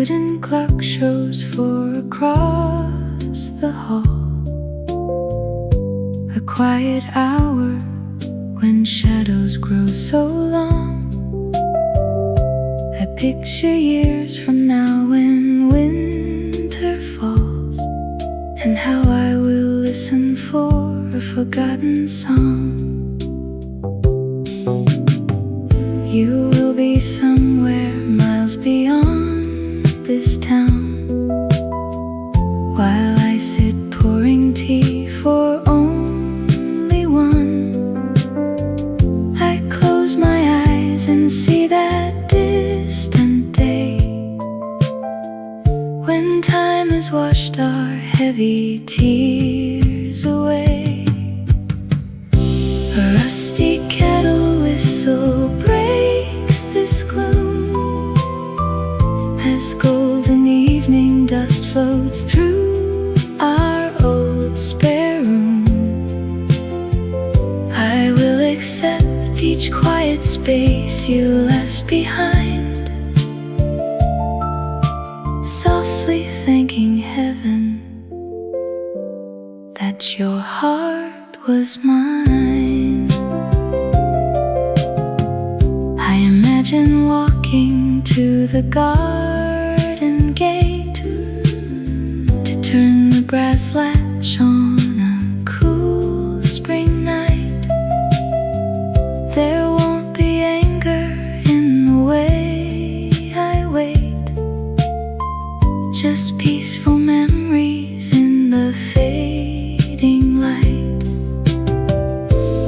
wooden clock shows 4 across the hall. A quiet hour when shadows grow so long. I picture years from now when winter falls, and how I will listen for a forgotten song. You will be somewhere miles beyond this town, while I sit pouring tea for only one. I close my eyes and see that distant day, when time has washed our heavy tears away. A rusty kettle whistle breaks this gloom, as golden evening dust floats through our old spare room. I will accept each quiet space you left behind, softly thanking heaven that your heart was mine. I imagine walking to the garden gate to turn the brass latch on a cool spring night. There won't be anger in the way I wait, just peaceful memories in the fading light.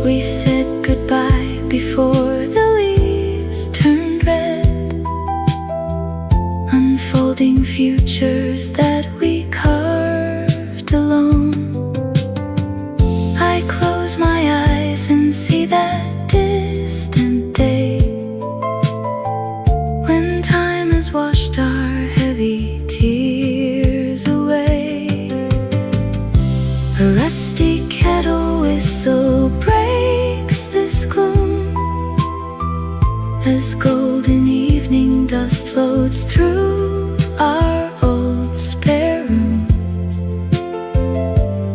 We said goodbye before the leaves turned red, unfolding futures that we carved alone. I close my eyes and see that distant day, when time has washed our heavy tears away. A rusty kettle whistle breaks this gloom, as golden evening dust floats through our old spare room.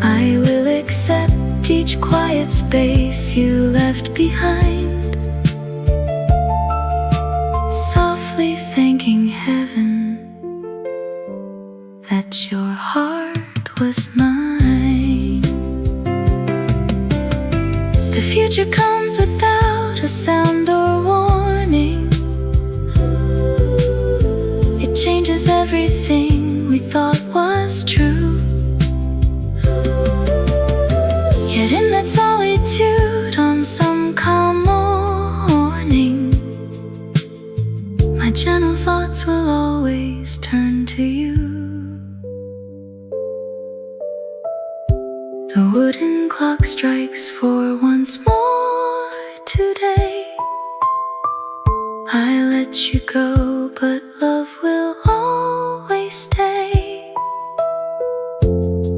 I will accept each quiet space you left behind, softly thanking heaven that your heart was mine. The future comes without a sound or warning. It changes everything we thought was true. Yet in that solitude on some calm morning, my gentle thoughts will always turn to you. The wooden clock strikes 4 once more today. I let you go, but love will always stay.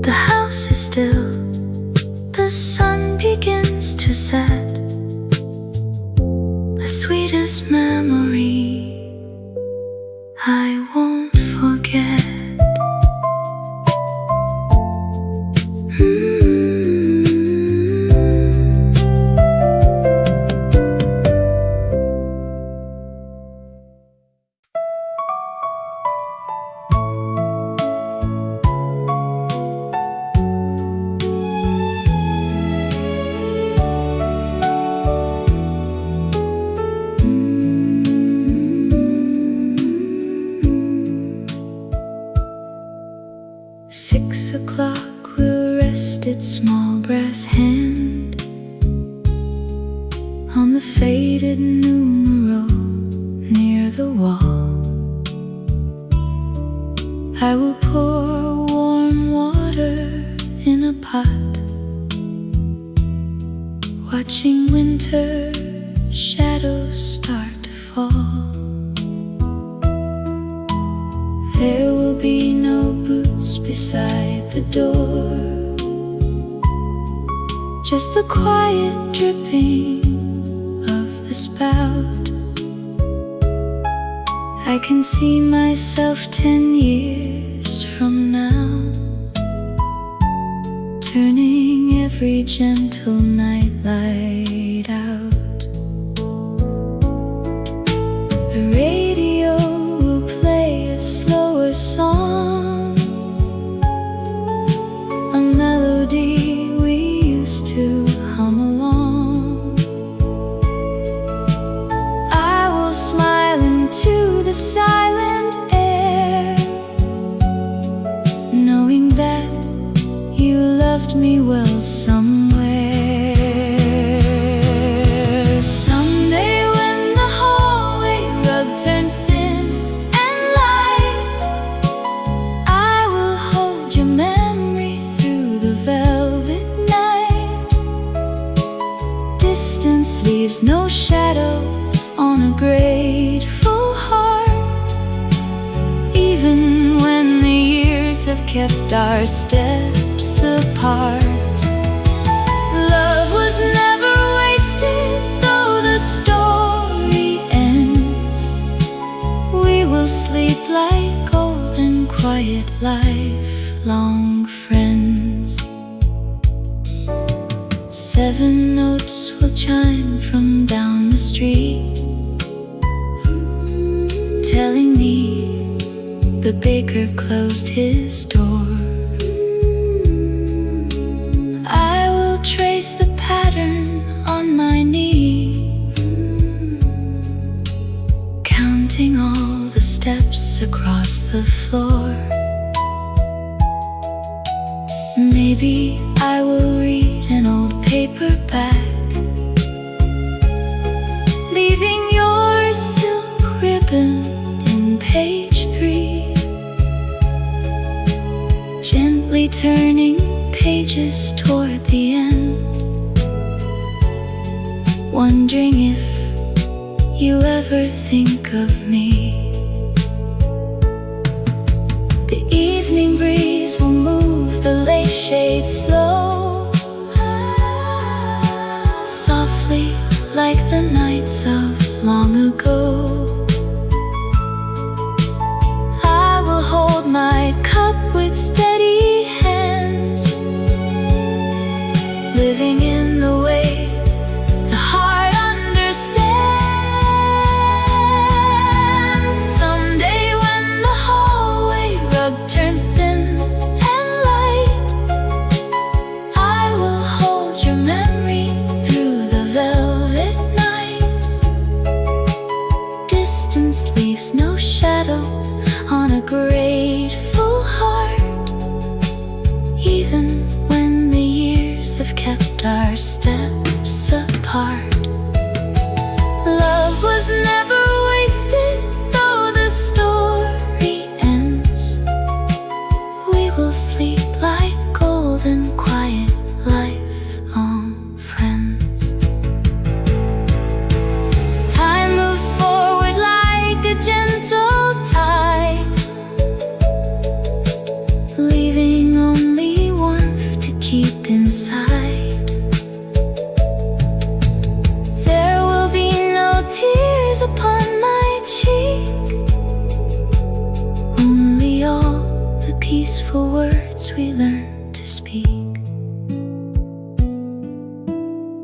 The house is still, the sun begins to set, the sweetest memory I won't forget. Will rest its small brass hand on the faded numero near the wall. I will pour warm water in a pot, watching winter shadows start to fall. There will be no boots beside the door, just the quiet dripping of the spout. I can see myself 10 years from now, turning every gentle night light out. The radio will play a slower song, a melody we used to hum along. I will smile into the silent air, knowing that you loved me well somewhere. Someday when the hallway rug turns thin and light, I will hold your memory through the velvet night. Distance leaves no shadow on a grateful heart, even when the years have kept our steps apart. Love was never wasted, though the story ends. We will sleep like old and quiet lifelong friends. 7 notes will chime from down the street, telling me the baker closed his door. I will trace the pattern on my knee, counting all the steps across the floor. Maybe I will read an old paperback, leaving your silk ribbon in page 3, gently turning pages toward the end, wondering if you ever think of me. The evening breeze will move the lace shades slow, softly like the nights of long ago. I will hold my cup with steady hands, living in the way the heart understands. Someday when the hallway rug turns thin and light, I will hold your memory through the velvet night. Distance leaves no shadow on a grateful heart, even when the years have kept our steps apart. Love was never wasted, though the story ends. We will sleep like golden quiet lifelong friends. Time moves forward like a gentle tide, leaving only warmth to keep inside. There will be no tears upon my cheek, only all the peaceful words we learned to speak.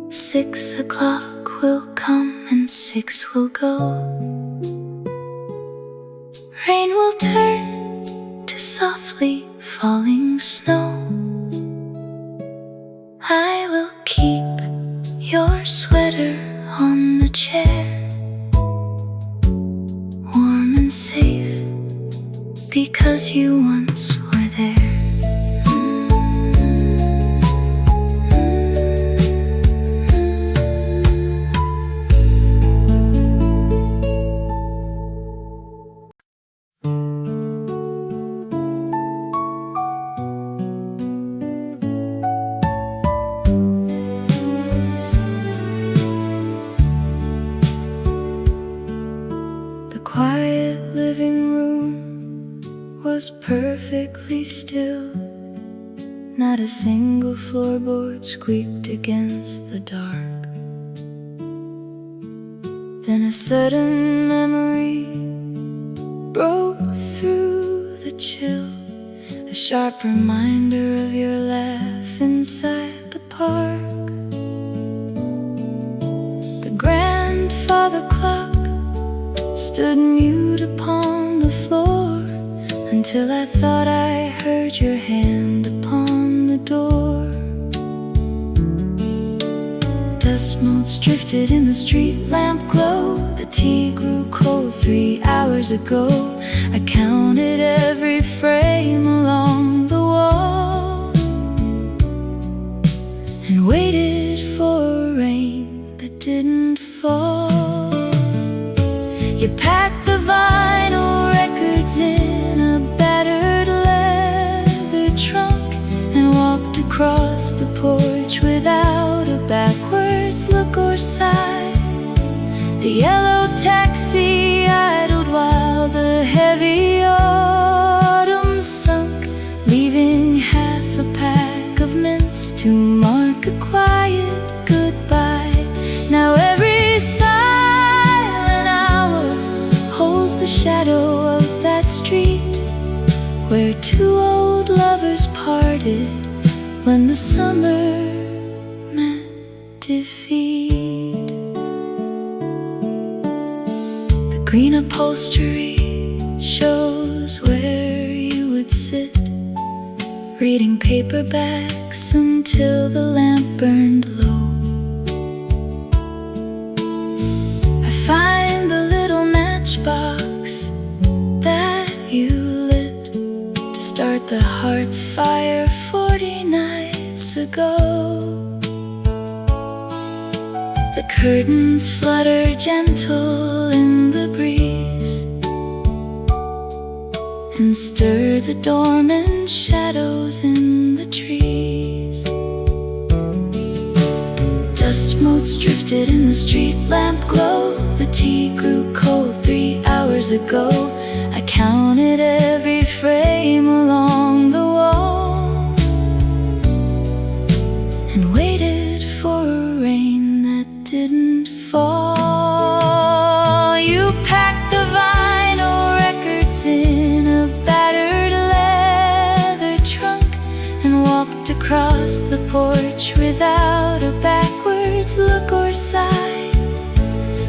6 o'clock will come and 6 will go. Rain will turn to softly falling snow. I will keep your sweater on the chair, warm and safe, because you once were there. The quiet living room was perfectly still. Not a single floorboard squeaked against the dark. Then a sudden memory sharp reminder of your laugh inside the park. The grandfather clock stood mute upon the floor until I thought I heard your hand upon the door. Dust motes drifted in the street lamp glow. The tea grew cold 3 hours ago. I counted every frame along the wall and waited for rain that didn't fall. You packed the vinyl records in a battered leather trunk and walked across the porch without a backwards look or sigh. The yellow taxi idled while the heavy autumn sunk, leaving half a pack of mints to mark a quiet goodbye. Now every silent hour holds the shadow of that street where 2 old lovers parted when the summer met defeat. The green upholstery shows where you would sit, reading paperbacks until the lamp burned low. I find the little matchbox that you lit to start the hearth fire 40 nights ago. The curtains flutter gentle in the breeze and stir the dormant shadows in the trees. Dust motes drifted in the street lamp glow. The tea grew cold 3 hours ago. I counted every frame along the wall and waited for a rain that didn't fall. You packed the vinyl records in a battered leather trunk and walked across the porch without a backwards look or sigh.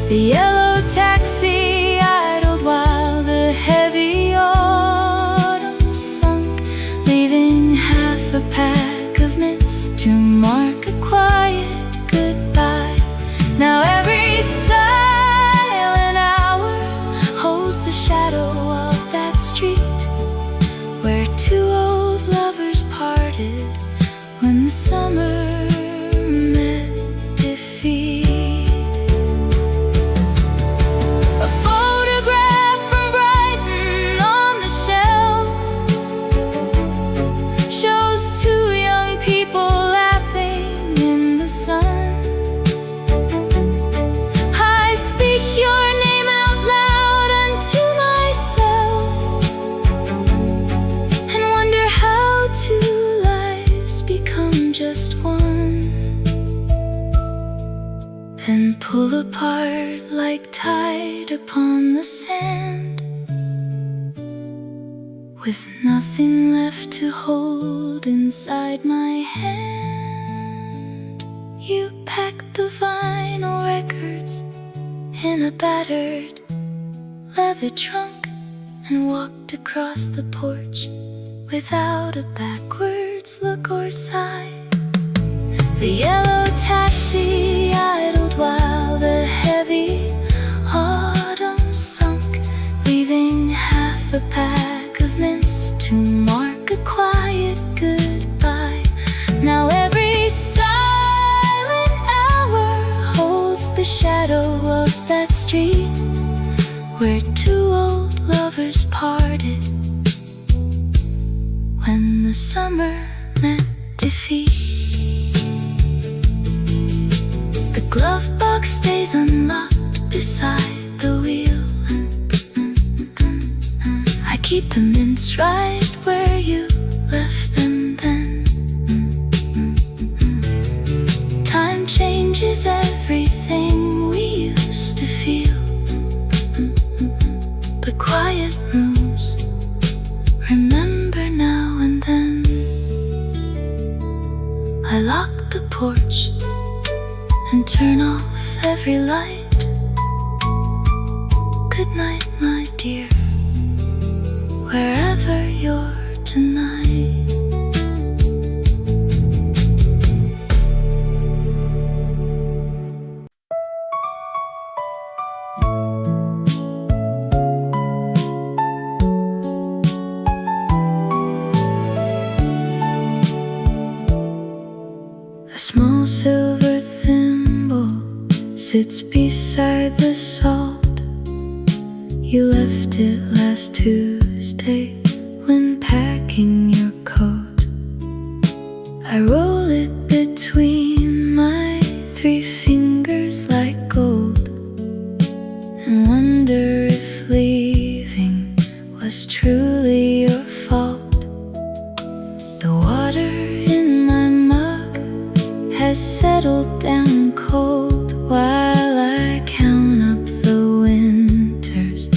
The yellow taxi idled while the heavy autumn sunk, leaving half a pack of mints to mark a quiet goodbye. Now every silent hour holds the shadow of that street where 2 old lovers parted when the summer met defeat. A photograph from Brighton on the shelf shows 2 young people laughing in the sun. I speak your name out loud unto myself and wonder how 2 lives become just one, then pull apart like tide upon the sand, with nothing left to hold inside my hand. You packed the vinyl records in a battered leather trunk and walked across the porch without a backwards look or sigh. The yellow taxi idled while the heavy autumn sunk, leaving half a pack of mints to mark a quiet goodbye. Now every silent hour holds the shadow of that street where 2 old lovers parted when the summer met defeat. The glove box stays unlocked beside the wheel. I keep the mints right where you left them then. Time changes everything we used to feel, but quiet rooms remember now and then. torch and turn off every light. Good night, my dear, wherever you're tonight. A small silver thimble sits beside the salt. You left it last Tuesday when packing your coat. I roll it between my 3 fingers like gold and wonder if leaving was truly your fault. The water in my mug has settled down cold while I count up the winters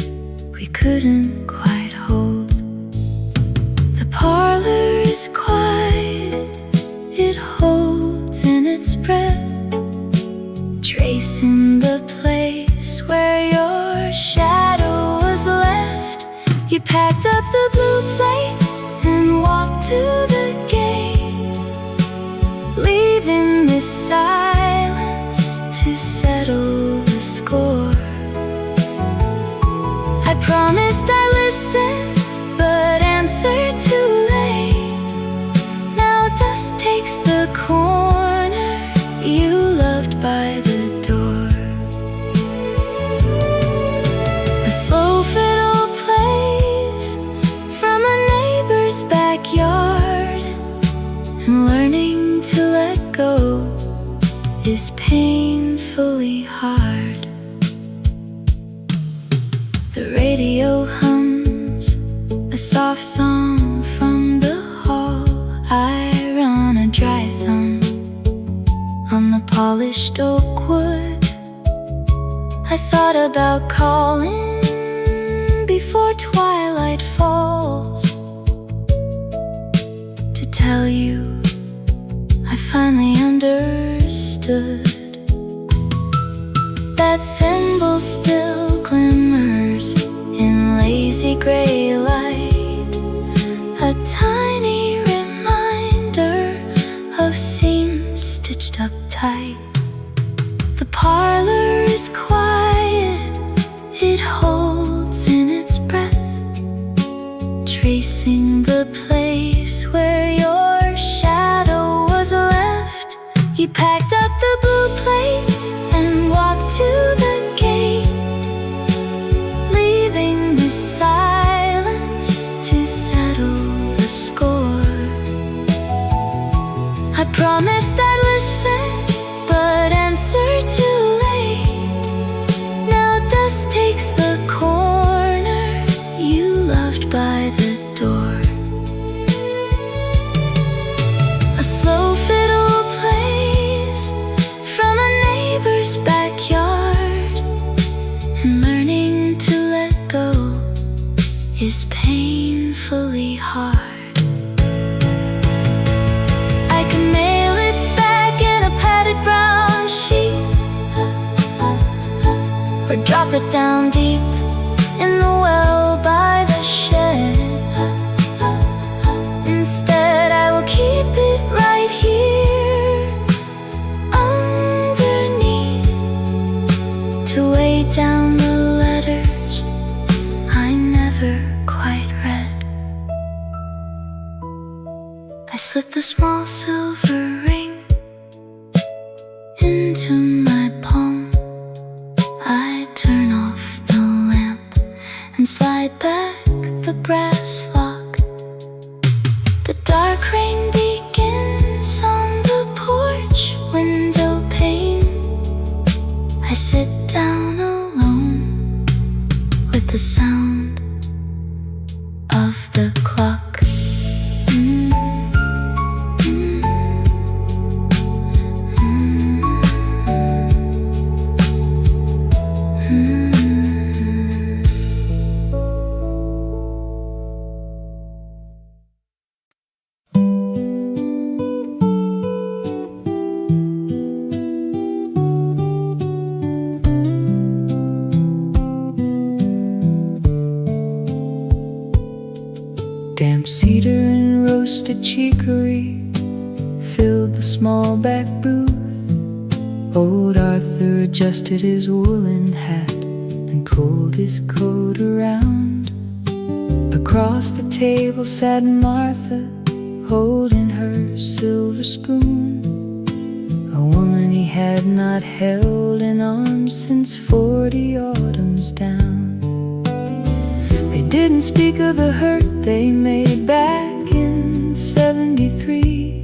we couldn't quite hold. The parlor is quiet, it holds in its breath, tracing the place where your shadow was left. You packed up the blue plates and walked to the gate, leaving this silence to settle the score. I promised I'd listen, but answered too late. Now dust takes the corner you loved by the door. A slow fiddle plays from a neighbor's backyard, and learning to let go is painfully hard. The radio hums a soft song from the hall. I run a dry thumb on the polished oak wood. I thought about calling before twilight falls to tell you I finally understood. That thimble still glimmers in lazy gray light, a tiny reminder of seams stitched up tight. The parlor is quiet, it holds in its breath, tracing the place where your shadow was left. You packed up the blue plates and walked to the gate, leaving the silence to settle the score. I promised I'd listen, but answered too late. Now dust takes the corner you loved by the door. A slow fiddle plays from a neighbor's backyard, and learning to let go is painfully hard. I can mail it back in a padded brown sheet, or drop it down deep in the well by the shed. Instead, I will keep it right here underneath to weigh down the letters I never quite read. I slip the small silver ring into my palm. I turn off the lamp and slide back the brass lock. The dark rain begins on the porch window pane. I sit down alone with the sound of the clock. Damp cedar and roasted chicory filled the small back booth. Old Arthur adjusted his woolen hat and pulled his coat around. Across the table sat Martha, holding her silver spoon, a woman he had not held in arms since 40 autumns down. They didn't speak of the hurt they made back in '73.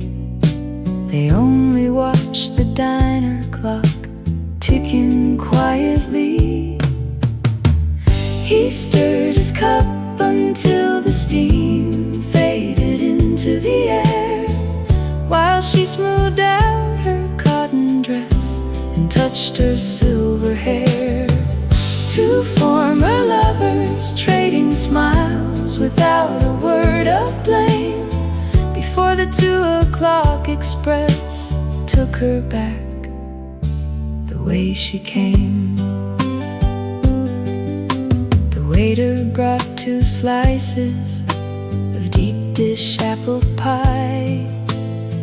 They only watched the diner clock ticking quietly. He stirred his cup until the steam faded into the air, while she smoothed out her cotton dress and touched her silver hair. Two former lovers trading smiles without a word of blame, before the 2 o'clock express took her back the way she came. The waiter brought 2 slices of deep dish apple pie.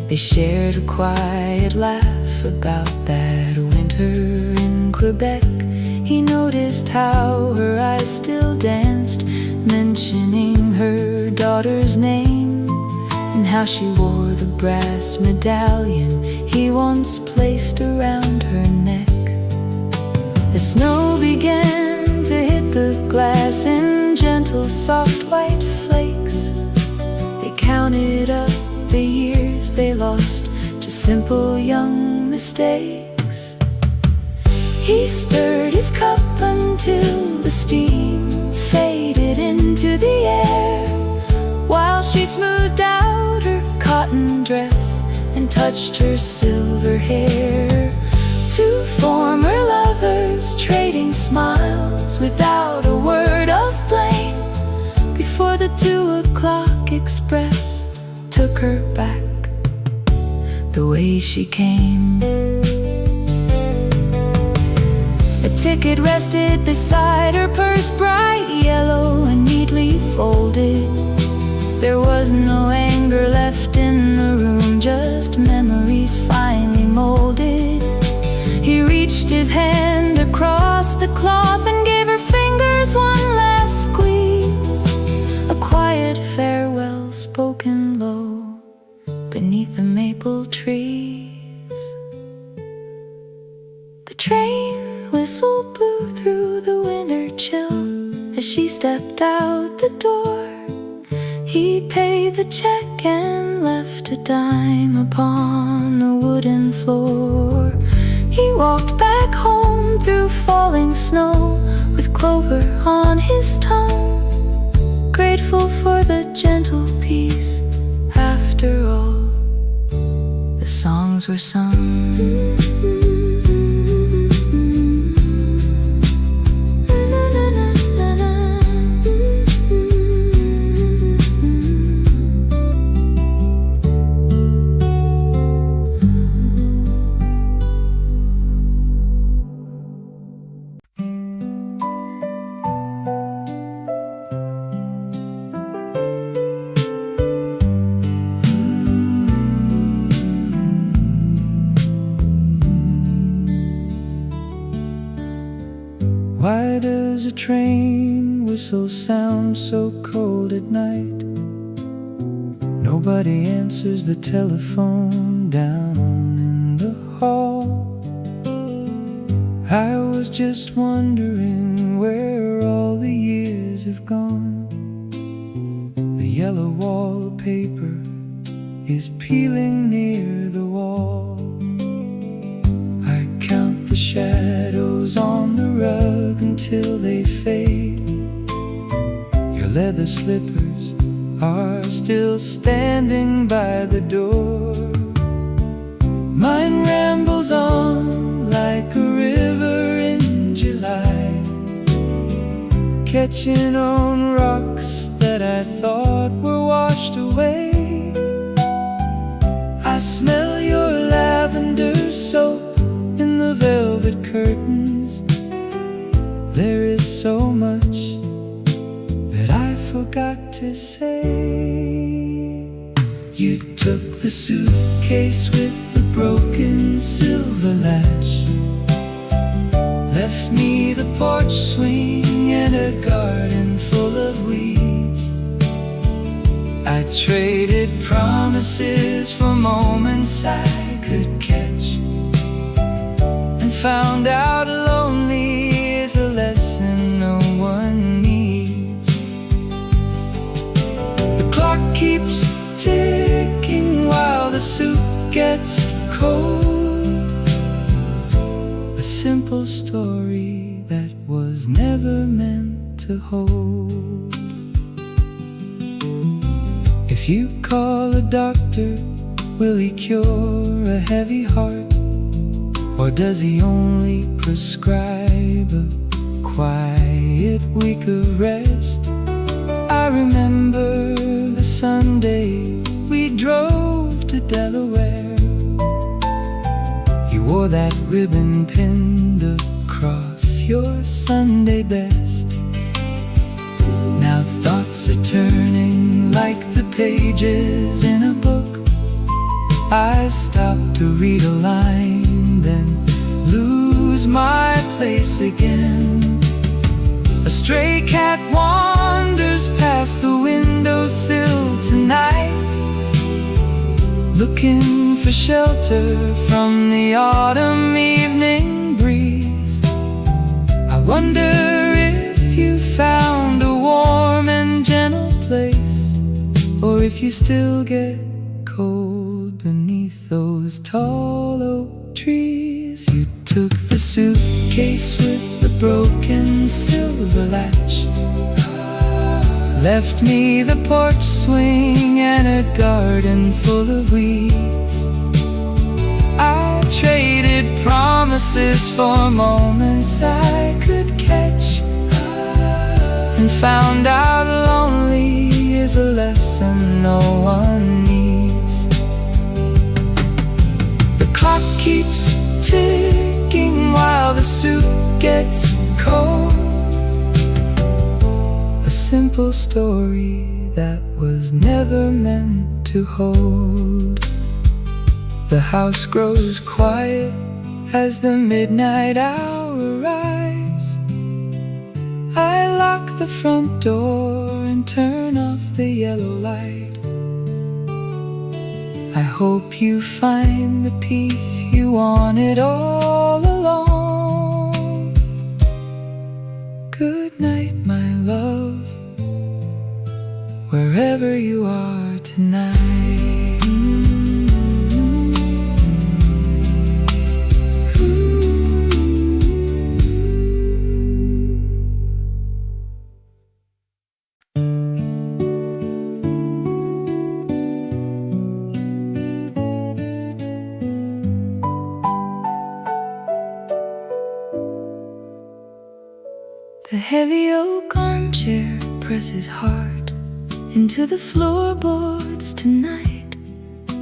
They shared a quiet laugh about that winter in Quebec. He noticed how her eyes still danced, mentioning her daughter's name, and how she wore the brass medallion he once placed around her neck. The snow began to hit the glass in gentle, soft white flakes. They counted up the years they lost to simple young mistakes. He stirred his cup until the steam faded into the air, while she smoothed out her cotton dress and touched her silver hair. 2 former lovers trading smiles without a word of blame, before the 2 o'clock express took her back the way she came. A ticket rested beside her purse, bright yellow and neatly folded. There was no anger left in the room, just memories finely molded. He reached his hand across the cloth and gave her fingers one last squeeze, a quiet farewell spoken low beneath the maple trees. The train whistle blew through the winter chill as she stepped out the door. He paid the check and left a dime upon the wooden floor. He walked back home through falling snow with Clover on his tongue, grateful for the gentle peace after all the songs were sung. Why does a train whistle sound so cold at night? Nobody answers the telephone down in the hall. I was just wondering where all the years have gone. The yellow wallpaper is peeling near the wall. I count the shadows on the rug until they fade. Your leather slippers are still standing by the door. Mine rambles on like a river in July, catching on rocks that I thought were washed away. I smell your lavender soap in the velvet curtains. There is so much that I forgot to say. You took the suitcase with the broken silver latch, left me the porch swing and a garden full of weeds. I traded promises for moments I could catch, and found out lonely is a lesson no one needs. The clock keeps ticking while the soup gets cold. A simple story that was never meant to hold. If you call a doctor, will he cure a heavy heart? Or does he only prescribe a quiet week of rest? I remember the Sunday we drove to Delaware. You wore that ribbon pinned across your Sunday best. Now thoughts are turning like the pages in a book. I stop to read a line, then lose my place again. A stray cat wanders past the windowsill tonight, looking for shelter from the autumn evening breeze. I wonder if you found a warm and gentle place, or if you still get cold beneath those tall oak trees. You took the suitcase with the broken silver latch, left me the porch swing and a garden full of weeds. I traded promises for moments I could catch, and found out lonely is a lesson no one needs. The clock keeps ticking while the soup gets cold. A simple story that was never meant to hold. The house grows quiet as the midnight hour arrives. I lock the front door and turn off the yellow light. I hope you find the peace you wanted all along. Good night, my love, wherever you are tonight. The heavy oak armchair presses hard into the floorboards tonight,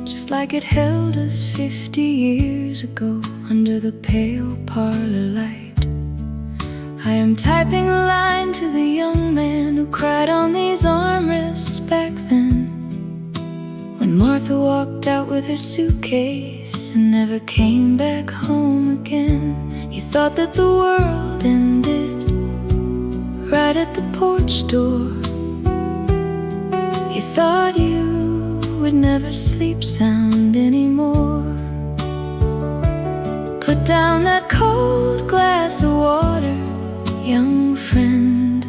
just like it held us 50 years ago under the pale parlor light. I am typing a line to the young man who cried on these armrests back then, when Martha walked out with her suitcase and never came back home again. You thought that the world ended right at the porch door. You thought you would never sleep sound anymore. Put down that cold glass of water, young friend.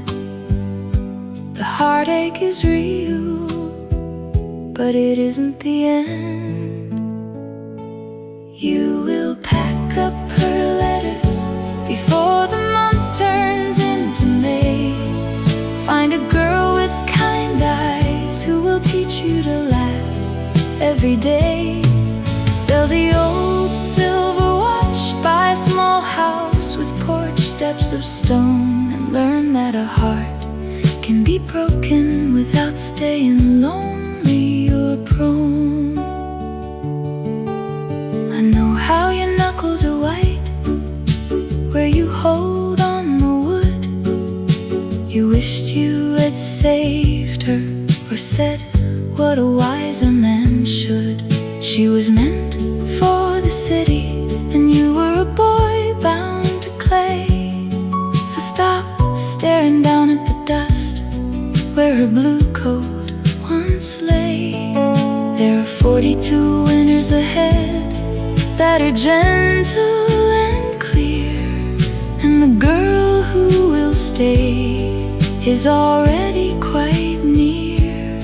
The heartache is real, but it isn't the end. You will pack up her letters before the month turns into May. Find a girl with kind eyes who will teach you to laugh every day. Sell the old silver watch, buy a small house with porch steps of stone, and learn that a heart can be broken without staying lonely or prone. I know how your knuckles are white where you hold on the wood. You wished you had saved her, or said what a wiser man should. She was meant for the city, and you were a boy bound to clay. So stop staring down at the dust where her blue coat once lay. There are 42 winners ahead that are gentle and clear, and the girl who will stay is already quite near.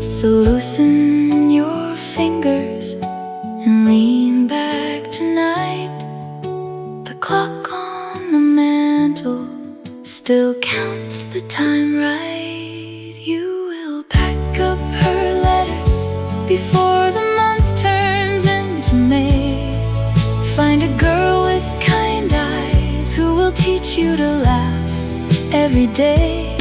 So loosen your fingers and lean back tonight. The clock on the mantle still counts the time right. You will pack up her letters before the month turns into May. Find a girl with kind eyes who will teach you to laugh every day.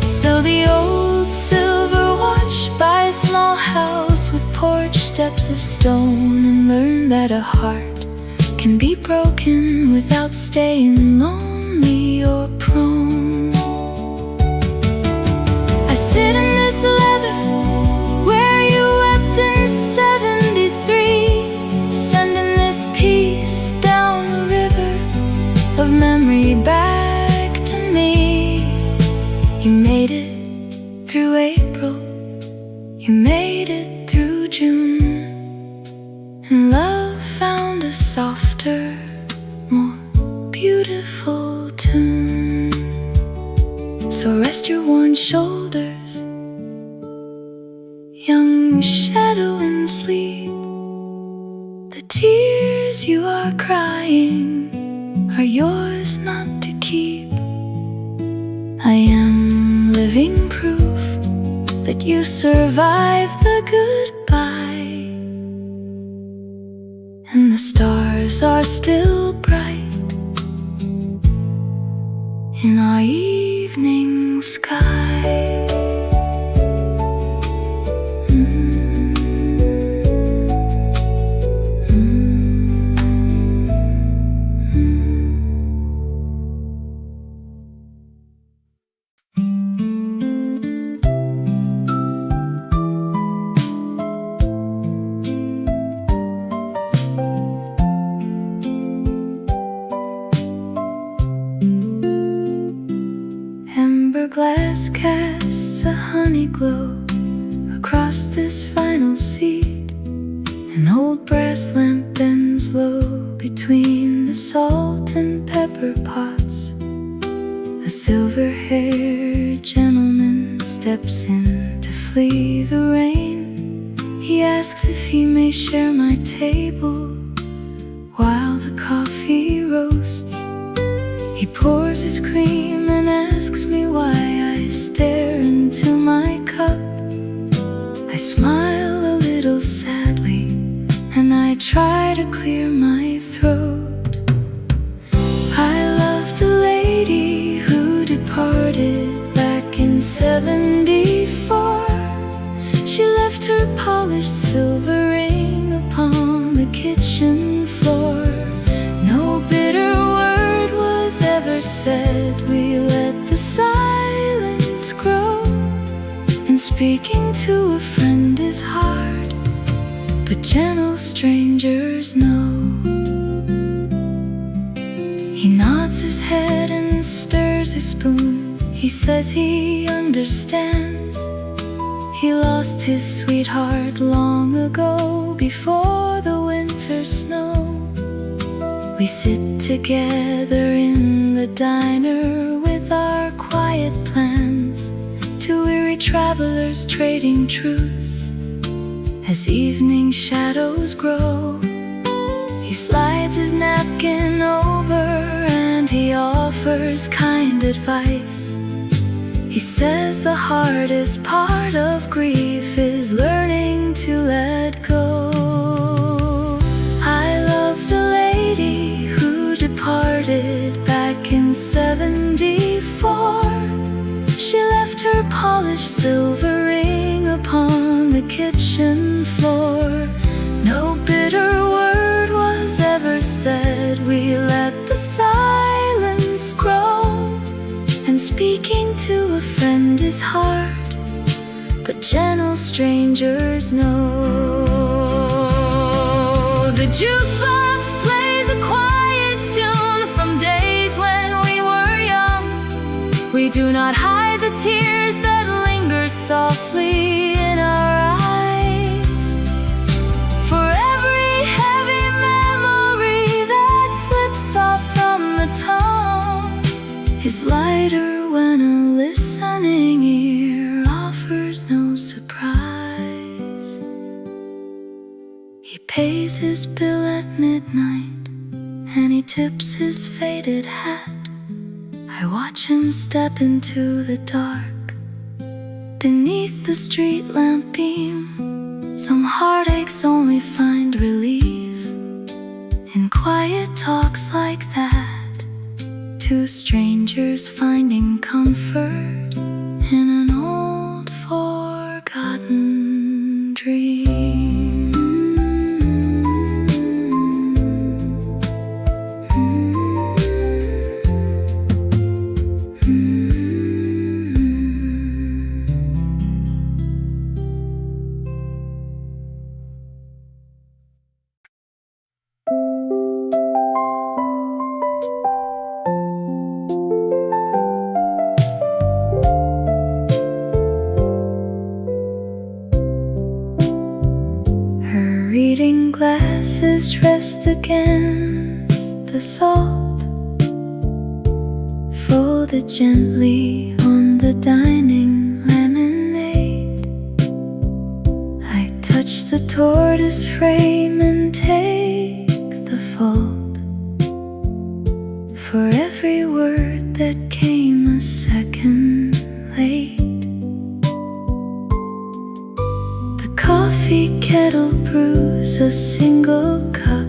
So the old silver watch, buy a small house with porch steps of stone, and learn that a heart can be broken without staying lonely or prone. I sit in this leather where you wept in 73, sending this piece down the river of memory back to me. You made it through April, you made it through June, and love found a softer, more beautiful tune. So rest your worn shoulders, young shadow in sleep. The tears you are crying are yours not to keep. I am living proof that you survived the goodbye, and the stars are still bright in our evening sky. Glass casts a honey glow across this final seat. An old brass lamp bends low between the salt and pepper pots. A silver-haired gentleman steps in to flee the rain. He asks if he may share my table while the coffee roasts. He pours his cream and asks me why I stare into my cup. I smile a little sadly and I try to clear my throat. I loved a lady who departed back in 74. She left her polished silver ring upon the kitchen floor. No bitter word was ever said, we let the silence grow. And speaking to a friend is hard, but gentle strangers know. He nods his head and stirs his spoon. He says he understands. He lost his sweetheart long ago, before the winter snow. We sit together in the diner with our quiet plans, two weary travelers trading truths. As evening shadows grow, he slides his napkin over and he offers kind advice. He says the hardest part of grief is learning to let go. I loved a lady who departed back in 74. She left her polished silver ring upon the kitchen floor. No bitter word was ever said, we let the silence grow. And speaking to a friend is hard, but but gentle strangers know. The jukebox plays a quiet tune from days when we were young. We do not hide the tears that linger softly in our eyes. For every heavy memory that slips off from the tongue is lighter when a listening ear offers no surprise. He pays his bill at midnight and he tips his faded hat. I watch him step into the dark beneath the street lamp beam. Some heartaches only find relief in quiet talks like that. Two strangers finding comfort in an old forgotten dream. Reading glasses rest against the salt, folded gently on the dining laminate. I touch the tortoise frame and take the fold. For every word that came a second late, the coffee kettle brews a single cup,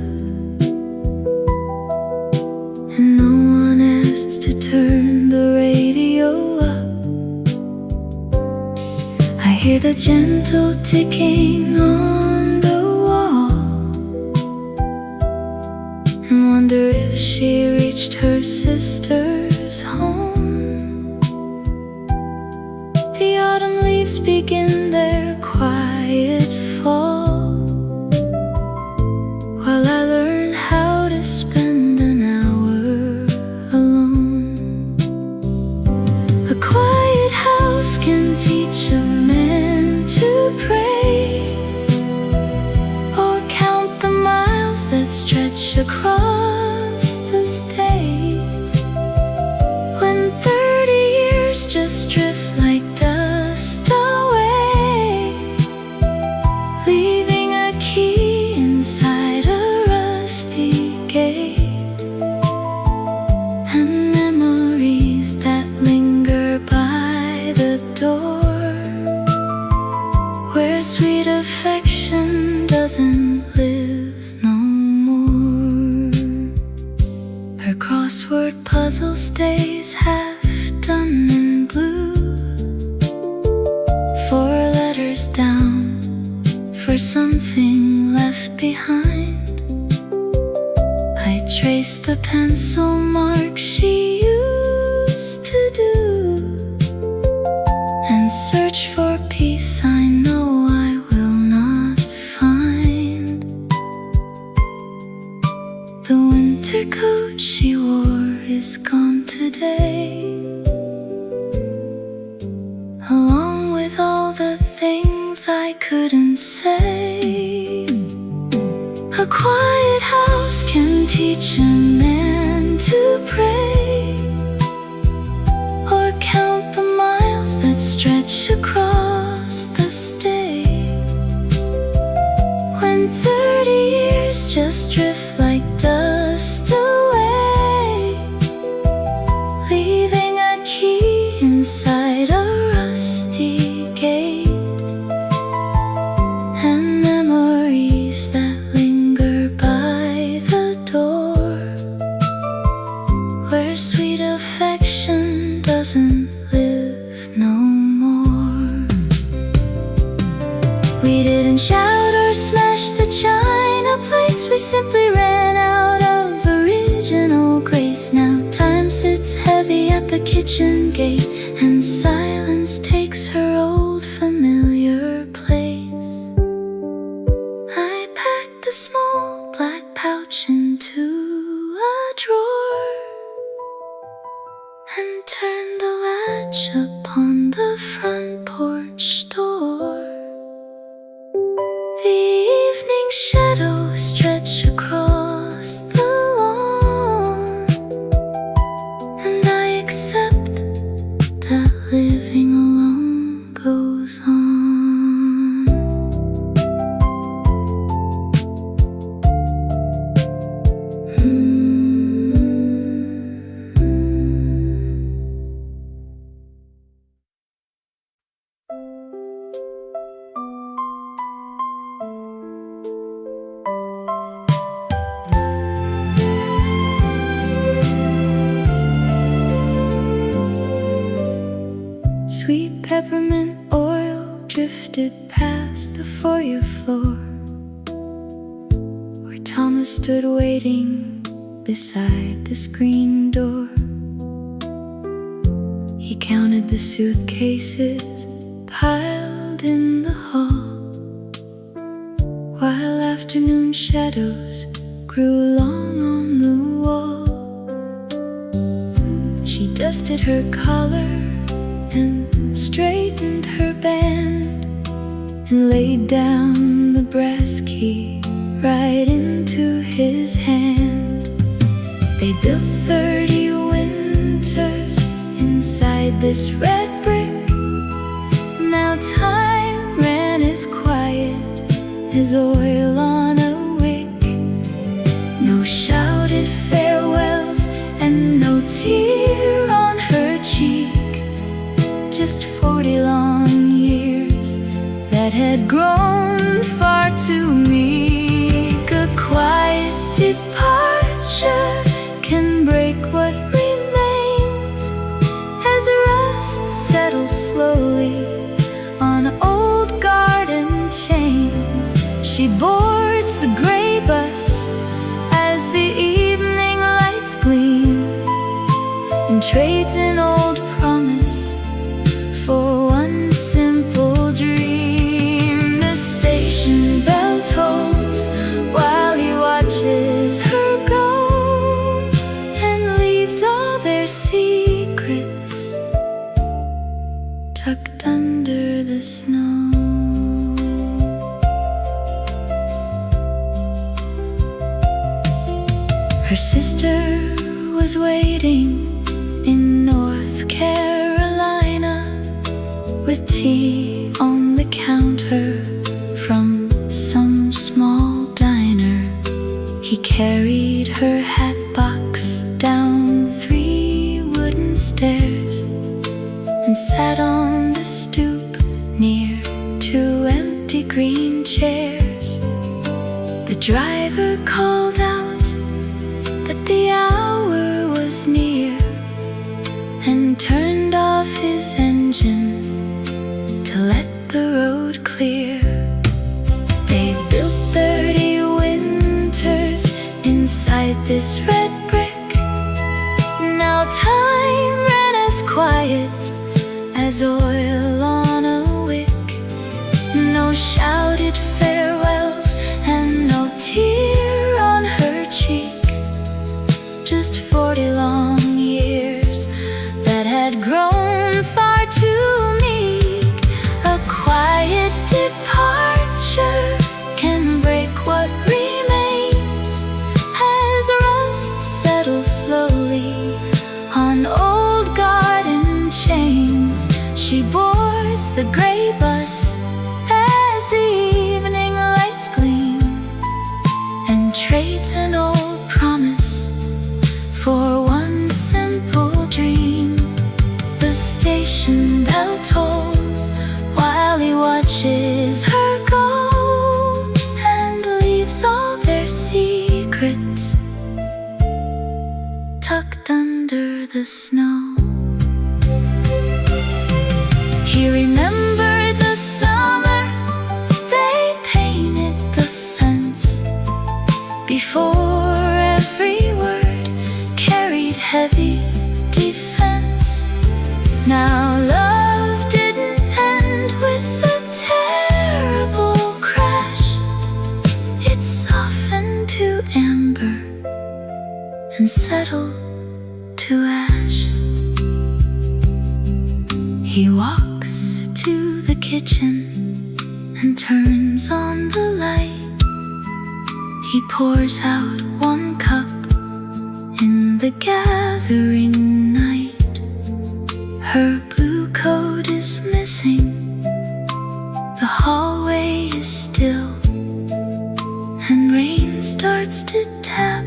and no one asks to turn the radio up. I hear the gentle ticking on the wall and wonder if she reached her sister's home. The autumn leaves begin their quiet fall, while I learn how to spend an hour alone. A quiet house can teach a man to pray, or count the miles that stretch across the state. When 30 years just drift like dust away, leaving a key inside a rusty gate, and memories that linger by the door, where sweet affection doesn't live no more. Her crossword puzzle stays half done in blue, 4 letters down for something left behind. I trace the pencil marks she used to do, and search for peace I know I will not find. The winter coat she wore is gone today, along with all the things I couldn't say. A quiet house can teach a man to pray, or count the miles that stretch across the state. When 30 years just drift like dust away, leaving a key inside a rusty gate, and memories that linger by the door, where sweet affection doesn't live no more. We didn't shout or smash the china plates, we simply ran out of original grace. Now time sits heavy at the kitchen gate, and silence takes her old familiar drifted past the foyer floor, where Thomas stood waiting beside the screen door. He counted the suitcases piled in the hall, while afternoon shadows grew long on the wall. She dusted her collar and straightened her band, and laid down the brass key right into his hand. They built 30 winters inside this red brick. Now time ran as quiet as oil on a wick. No shouted farewells and no tear on her cheek, just 40 long years that had grown far too meek. A quiet departure can break what remains, as rust settles slowly on old garden chains. She boards the gray bus as the evening lights gleam, and trades an old promise for one simple dream. The station bell tolls while he watches her go, and leaves all their secrets tucked under the snow. Her sister was waiting in North Carolina, with tea on the counter from some small diner. He carried her hat box down 3 wooden stairs, and sat on the stoop near 2 empty green chairs. The driver called out that the hour was near, and turned off his engine to let the road clear. They built 30 winters inside this red brick. Now time ran as quiet as oil on a wick. No shouted farewells and no tear on her cheek, just 40 long years that had grown far too meek. A quiet departure can break what remains, as rust settles slowly on old garden chains. She boards the gray bus as the evening lights gleam, and trades an old promise for one simple dream. The station bell tolls while he watches her go, and leaves all their secrets tucked under the snow. He remembered the summer they painted the fence, before every word carried heavy defense. Now love didn't end with a terrible crash. It softened to amber and settled to ash. He walks to the kitchen and turns on the light. He pours out 1 cup in the gathering night. Her blue coat is missing, the hallway is still, and rain starts to tap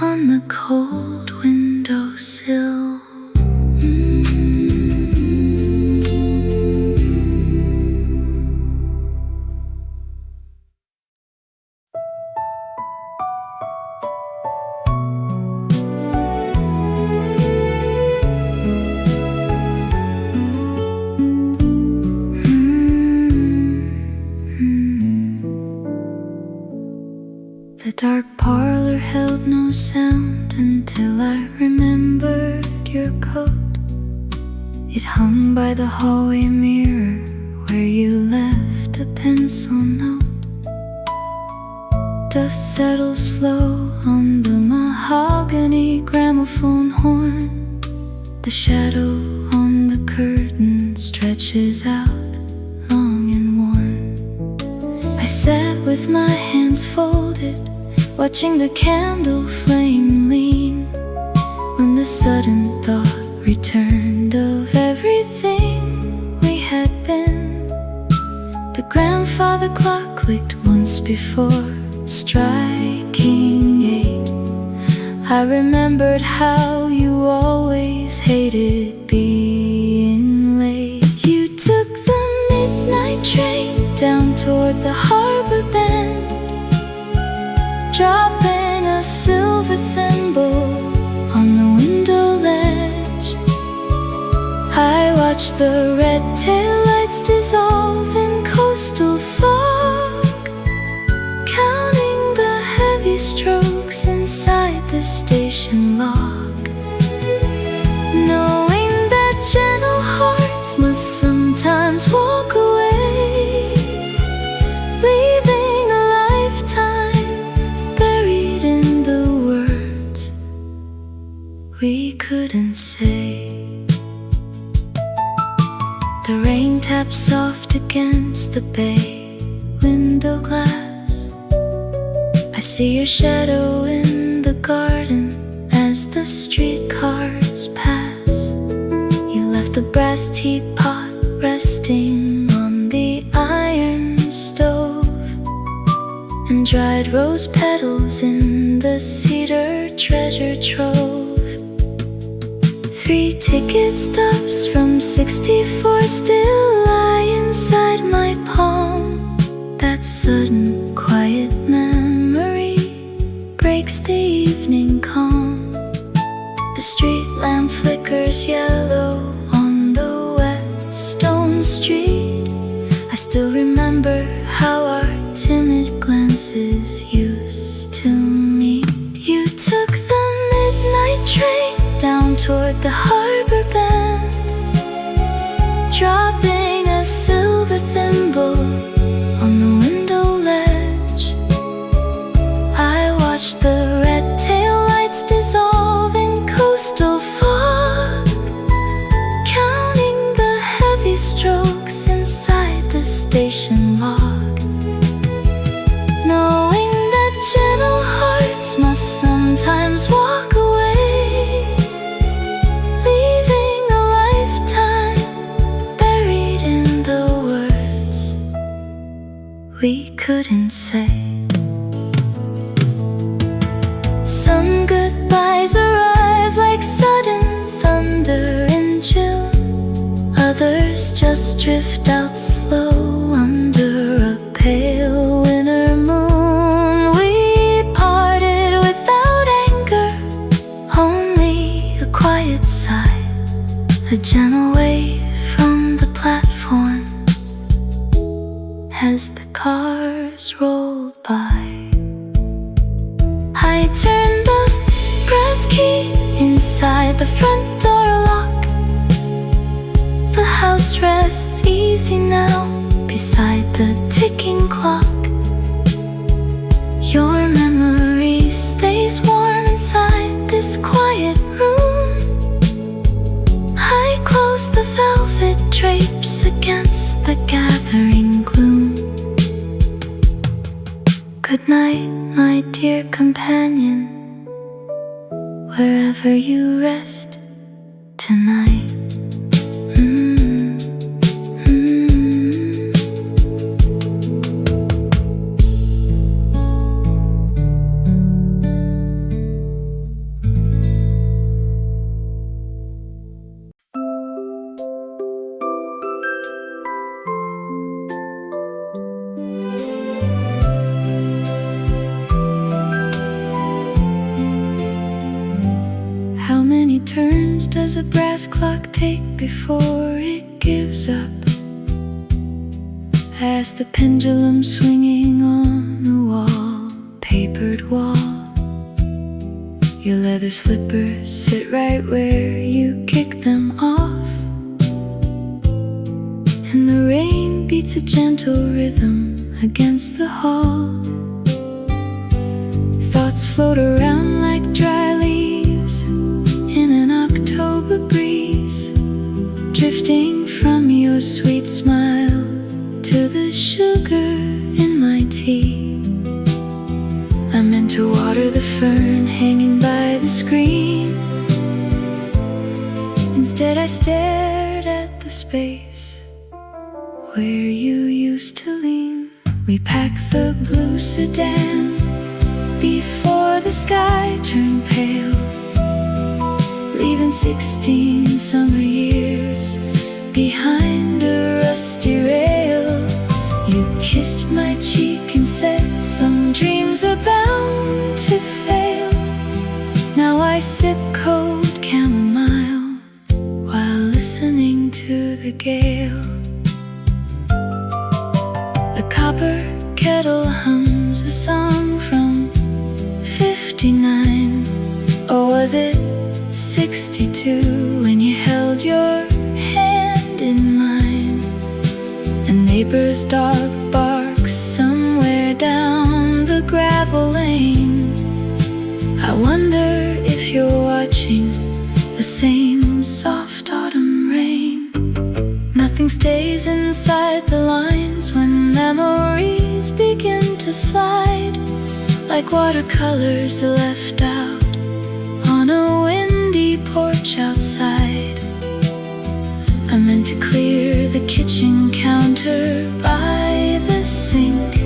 on the cold windowsill. dark parlor held no sound until I remembered your coat. It hung by the hallway mirror where you left a pencil note. Dust settles slow on the mahogany gramophone horn. The shadow on the curtain stretches out long and worn. I sat with my hands folded, watching the candle flame lean, when the sudden thought returned of everything we had been. The grandfather clock clicked once before striking 8. I remembered how you always hated being late. You took the midnight train down toward the harbor bend, dropping a silver thimble on the window ledge. I watched the red taillights dissolve in coastal fog, counting the heavy strokes inside the station log, knowing that gentle hearts must sometimes walk away, leaving a lifetime buried in the words we couldn't say. The rain taps soft against the bay window glass. I see your shadow in the garden as the streetcars pass. You left the brass teapot resting on the iron stove, and dried rose petals in the cedar treasure trove. 3 ticket stubs from 64 still lie inside my palm. That sudden quiet memory breaks the evening calm. The street lamp flickers yellow on the wet stone street. I still remember how our timid glances used to meet. You took the midnight train down toward the harbor bend, dropping a silver thimble on the window ledge. I watched the red taillights dissolve in coastal fog, counting the heavy strokes inside the station log, knowing that gentle hearts must sometimes walk away, leaving a lifetime buried in the words we couldn't say. Some goodbyes arrive like sudden thunder in June. Others just drift out slow under a pale winter moon. We parted without anger, only a quiet sigh, a gentle wave from the platform as the cars rolled by. I turned the brass key inside the front door lock. The house rests easy now beside the ticking clock. Your memory stays warm inside this quiet room. I close the velvet drapes against the gathering gloom. Good night, my dear companion, wherever you rest tonight. How many turns does a brass clock take before it gives up? As the pendulum swinging on the wall, papered Your leather slippers sit right where you kick them off, and the rain beats a gentle rhythm against the hall. Thoughts float around like dry leaves in an October breeze, drifting from your sweet smile to the sugar in my tea. I meant to water the fern hanging by the screen. Instead I stared at the space where you used to lean. We packed the blue sedan before the sky turned pale, leaving 16 summer years behind a rusty rail. You kissed my cheek and said some dreams are bound to fail. Now I sip cold chamomile while listening to the gale. The copper kettle hums a song from 59, or was it 62, when you held your hand in mine. A neighbor's dog barks somewhere down the gravel lane. I wonder if you're watching the same soft autumn rain. Nothing stays inside the lines when memories begin to slide, like watercolors left out on a windy porch outside. I meant to clear the kitchen counter by the sink.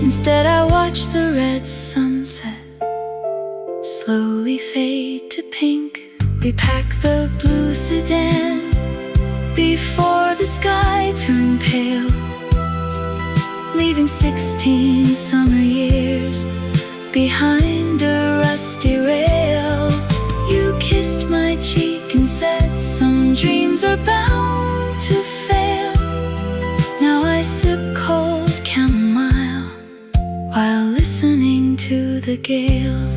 Instead I watched the red sunset slowly fade to pink. We packed the blue sedan before the sky turned pale, leaving 16 summer years behind a rusty rail. You kissed my cheek and said some dreams are bound to fail. Now I sip cold chamomile while listening to the gale.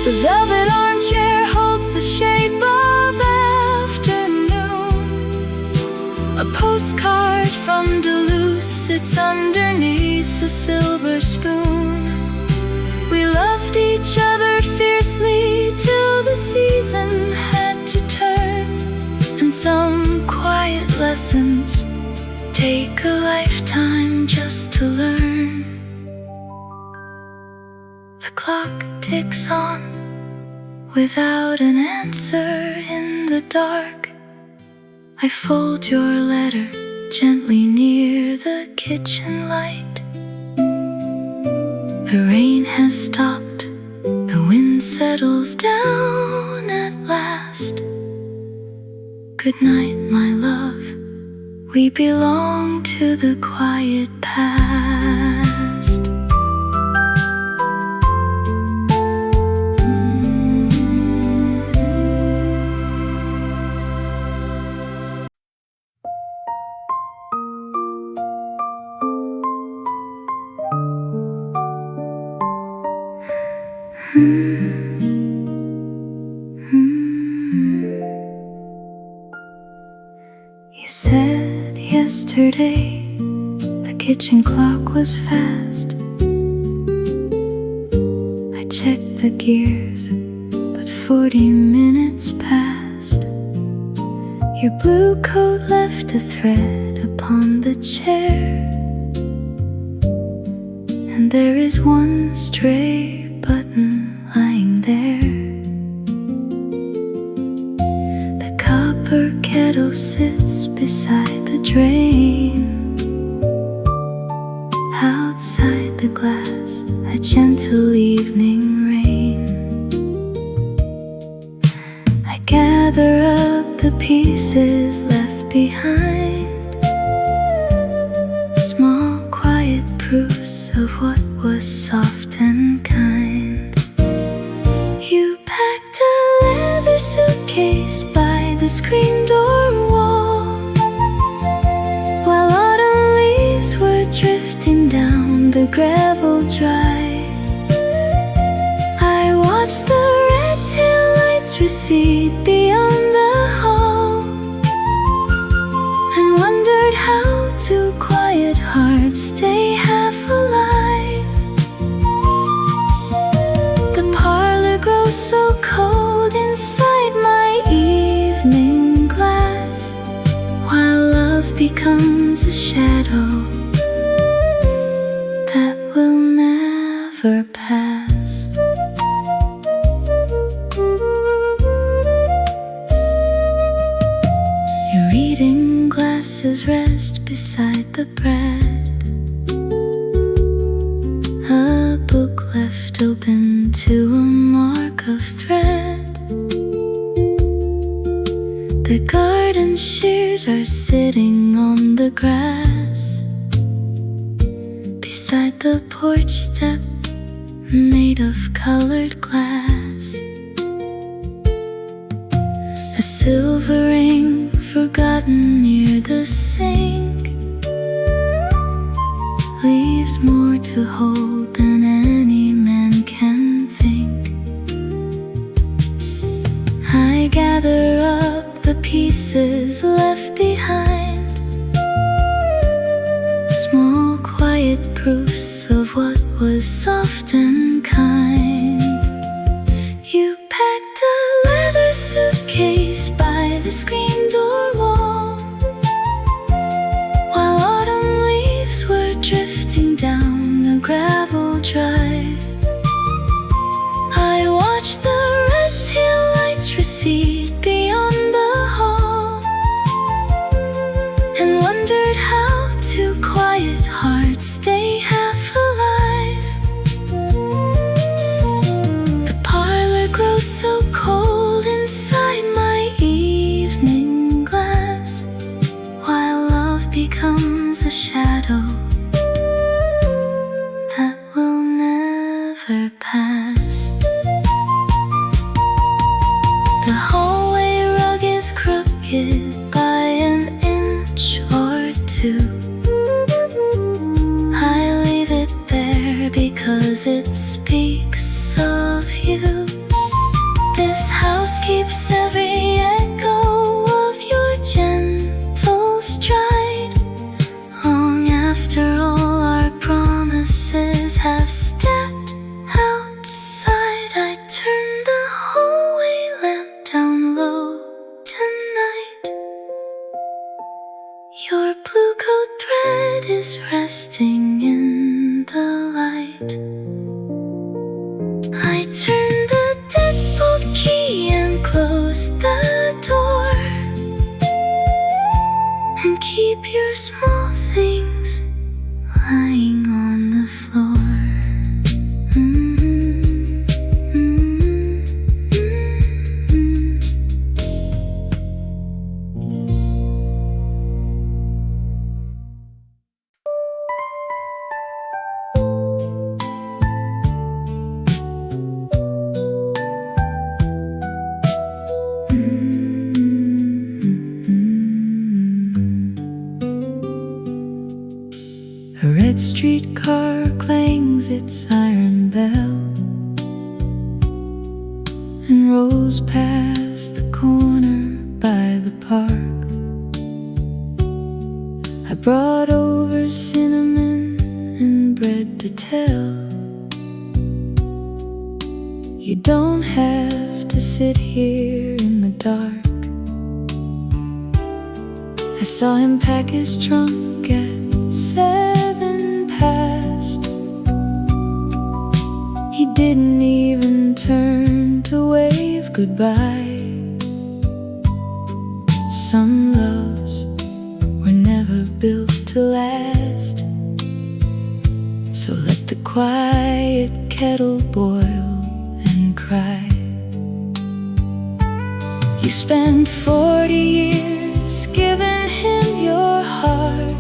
The velvet armchair holds the shape of afternoon. A postcard from Duluth sits underneath the silver spoon. We loved each other fiercely till the season had to turn, and some quiet lessons take a lifetime just to learn. The clock ticks on without an answer in the dark. I fold your letter gently near the kitchen light. The rain has stopped, the wind settles down at last. Good night, my love, we belong to the quiet past. You said yesterday the kitchen clock was fast. I checked the gears, but 40 minutes passed. Your blue coat left a thread upon the chair, and there is one stray button lying there. The copper kettle sits beside the drain. Outside the glass, a gentle evening rain. I gather up the pieces left behind, small quiet proofs of what was soft and kind. You packed a leather suitcase by the screen door wall, while autumn leaves were drifting down the gravel drive. seat beyond the hall, and wondered how two quiet hearts stay half alive. The parlor grows so cold inside my evening glass, while love becomes a shadow that will never pass. Your reading glasses rest beside the bread, a book left open to a mark of thread. The garden shears are sitting on the grass beside the porch step made of colored glass. A silver ring forgotten near the sink leaves more to hold than any man can think. I gather up the pieces left behind, small quiet proofs of what was soft and kind. You packed a leather suitcase by the screen door wall, while autumn leaves were drifting down the gravel drive. I watched the red tail lights recede beyond the hall, and wondered how two quiet hearts stay half alive. The parlor grows so cold inside my evening glass, while love becomes a shadow that will never pass. The hallway rug is crooked by an inch or two. I leave it there because it speaks of you. This house keeps every echo of your gentle stride, long after all our promises have stepped outside. I turn the hallway lamp down low tonight. Your blue coat thread is resting in the light. I turn the deadbolt key and close the door, and keep your small things lying on the floor. A red streetcar clangs its iron bell and rolls past the corner by the park. I brought over cinnamon and bread to tell. You don't have to sit here in the dark. I saw him pack his trunk at 7 past. He didn't even turn to wave goodbye. Some loves were never built to last, so let the quiet kettle boil and cry. You spent 40 years giving him your heart.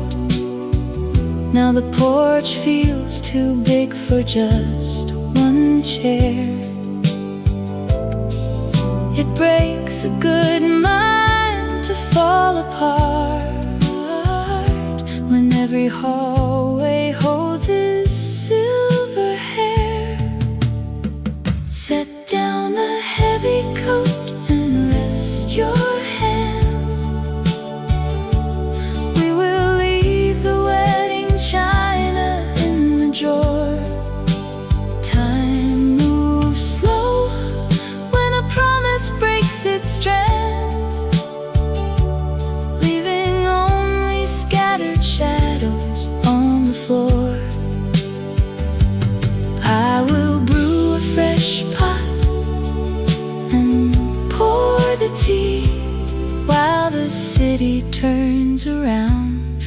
Now the porch feels too big for just one chair. It breaks a good mind to fall apart when every hallway holds his silver hair. Set down the heavy coat and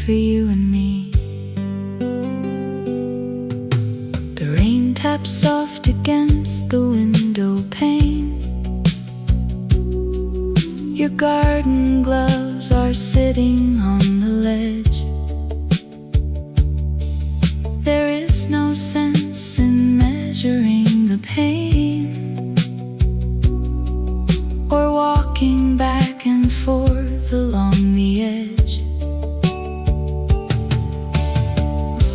for you and me. The rain taps soft against the window pane. Your garden gloves are sitting on the ledge. There is no sense in measuring the pain or walking back and forth along the edge.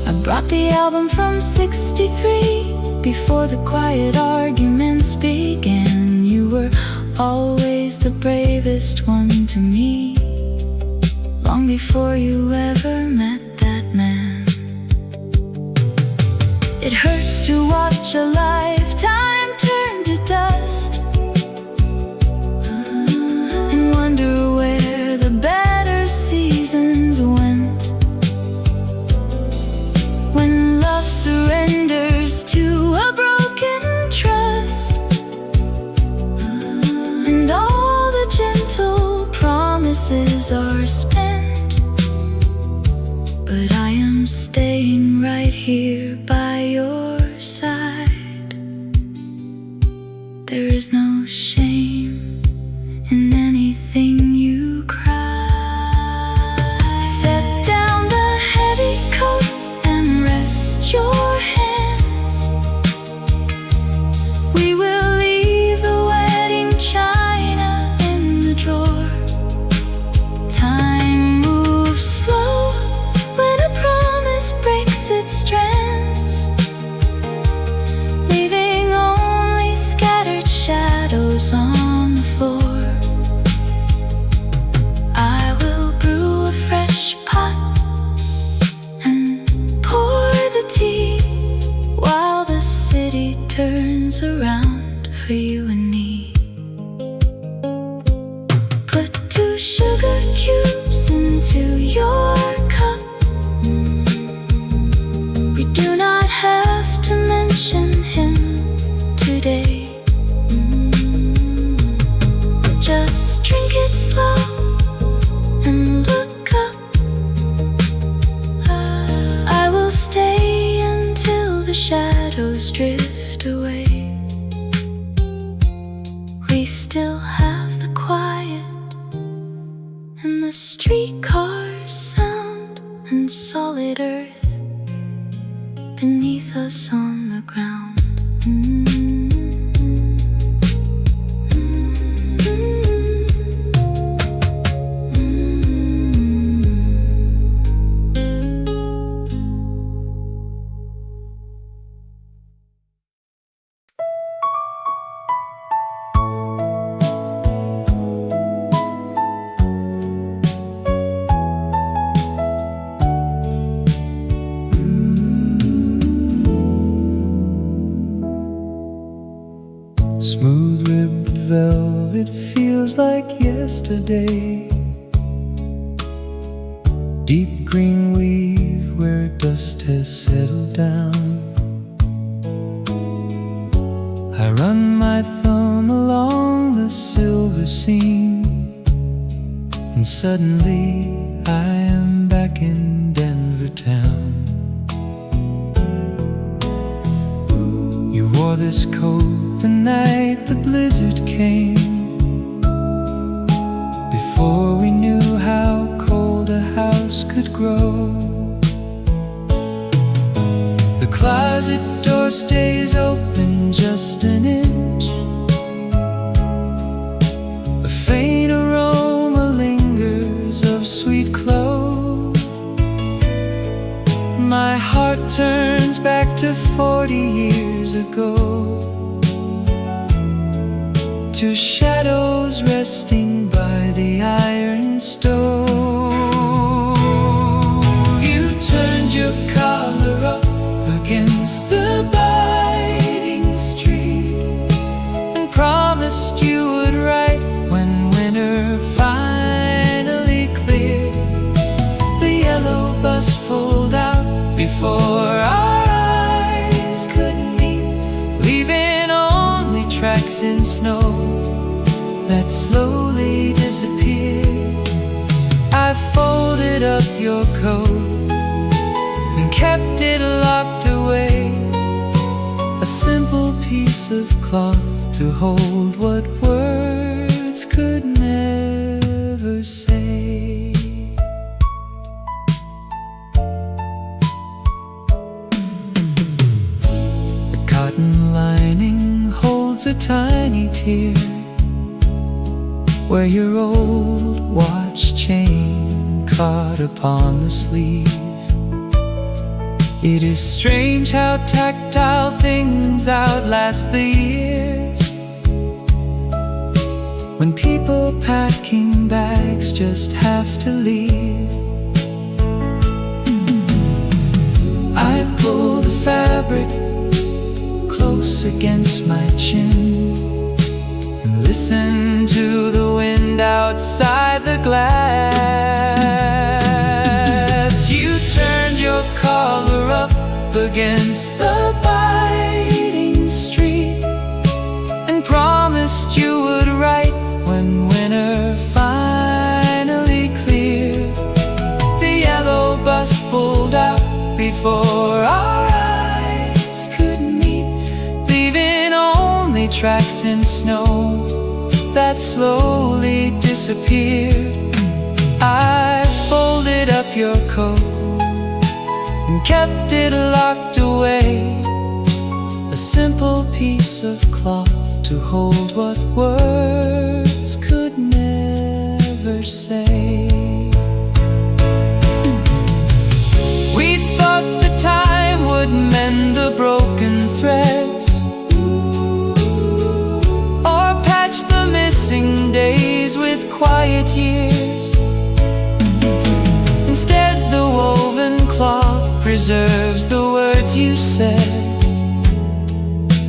I brought the album from '63 before the quiet arguments began. You were always the bravest one to me, long before you ever met that man. It hurts to watch a lifetime turn to dust and wonder where the better seasons went. When love surrenders to a broken trust and all the gentle promises are spent, but I am staying right here by your side. There is no shame in anything you cry. Set down the heavy coat and rest your hands. We will leave the wedding china in the drawer. Time moves slow when a promise breaks its strands, leaving only scattered shadows on the floor. I will brew a fresh pot and pour the tea while the city turns around for you and me. Put 2 sugar cubes into your cup. We do not have to mention him today. Just drink it slow and look up. I will stay until the shadows drift away. We still have the quiet and the streetcars sound and solid earth beneath us on the ground. Smooth ribbed velvet feels like yesterday. Deep green weave where dust has settled down. I run my thumb along the silver seam, and suddenly I am back in Denver town. You wore this coat the night the blizzard came, before we knew how cold a house could grow. The closet door stays open just an inch. A faint aroma lingers of sweet clove. My heart turns back to 40 years ago, to shadows resting by the iron stove. You turned your collar up against the biting street and promised you would write when winter finally cleared. The yellow bus pulled out before our eyes could meet, leaving only tracks in snow that slowly disappeared. I I folded up your coat and kept it locked away, a simple piece of cloth to hold what words could never say. The cotton lining holds a tiny tear where your old watch chain caught upon the sleeve. It is strange how tactile things outlast the years, when people packing bags just have to leave. I pull the fabric close against my chin and listen to the wind outside the glass. You turned your collar up against the biting street and promised you would write when winter finally cleared. The yellow bus pulled out before our eyes could meet, leaving only tracks in snow that slowly disappeared. I folded up your coat and kept it locked away, a simple piece of cloth to hold what words could never say. We thought the time would mend the broken threads, or patch the missing days with quiet years. Instead, the woven cloth preserves the words you said,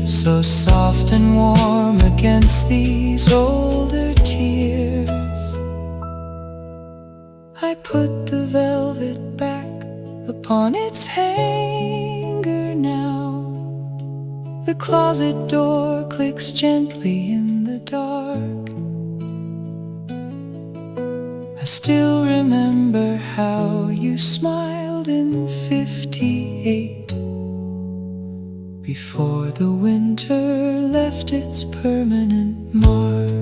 so soft and warm against these older tears. I put the velvet back upon its hanger now. The closet door clicks gently in the dark. I still remember how you smiled in '58, before the winter left its permanent mark.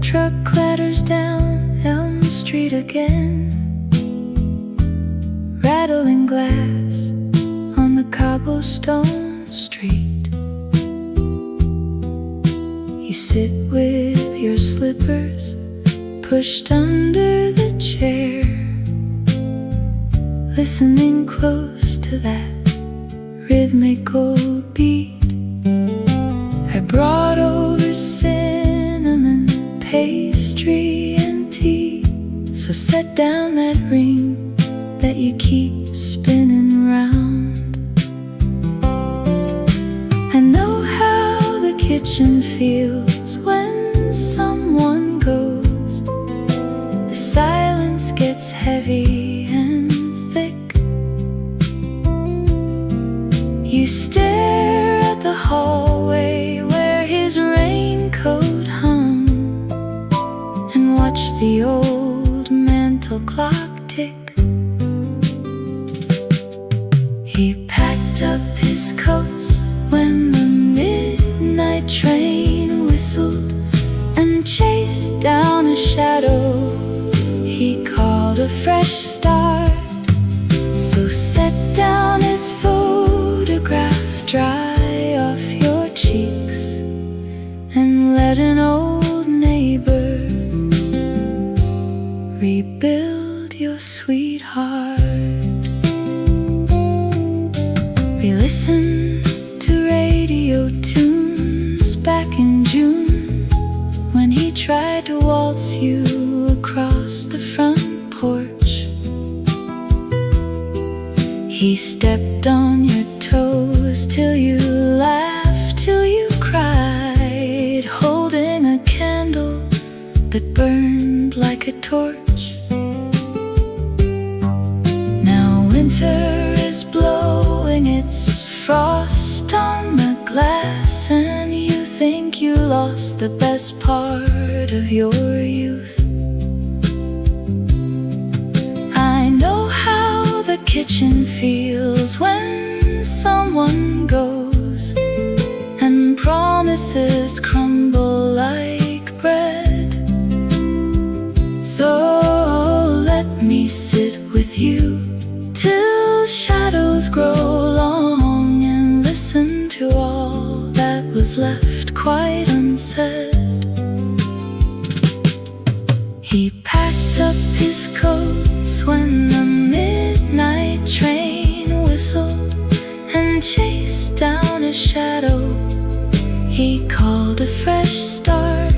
Truck clatters down Elm Street again, rattling glass on the cobblestone street. You sit with your slippers pushed under the chair, listening close to that rhythmical beat. I brought over cinnamon, pastry and tea, so set down that ring that you keep spinning round. I know how the kitchen feels when someone goes. The silence gets heavy and thick. You stare at the hallway where his raincoat hung, and watch the old mantel clock tick. He packed up his coats when the midnight train whistled and chased down a shadow he called a fresh start. So set down his photograph, dry off your cheeks, and let an old neighbor rebuild your sweetheart. We listened to radio tunes back in June, when he tried to waltz you across the front porch. He stepped on your was the best part of your youth. I know how the kitchen feels when someone goes and promises crumble like bread. So let me sit with you till shadows grow long and listen to all that was left quite unsaid. He packed up his coats when the midnight train whistled and chased down a shadow he called a fresh start.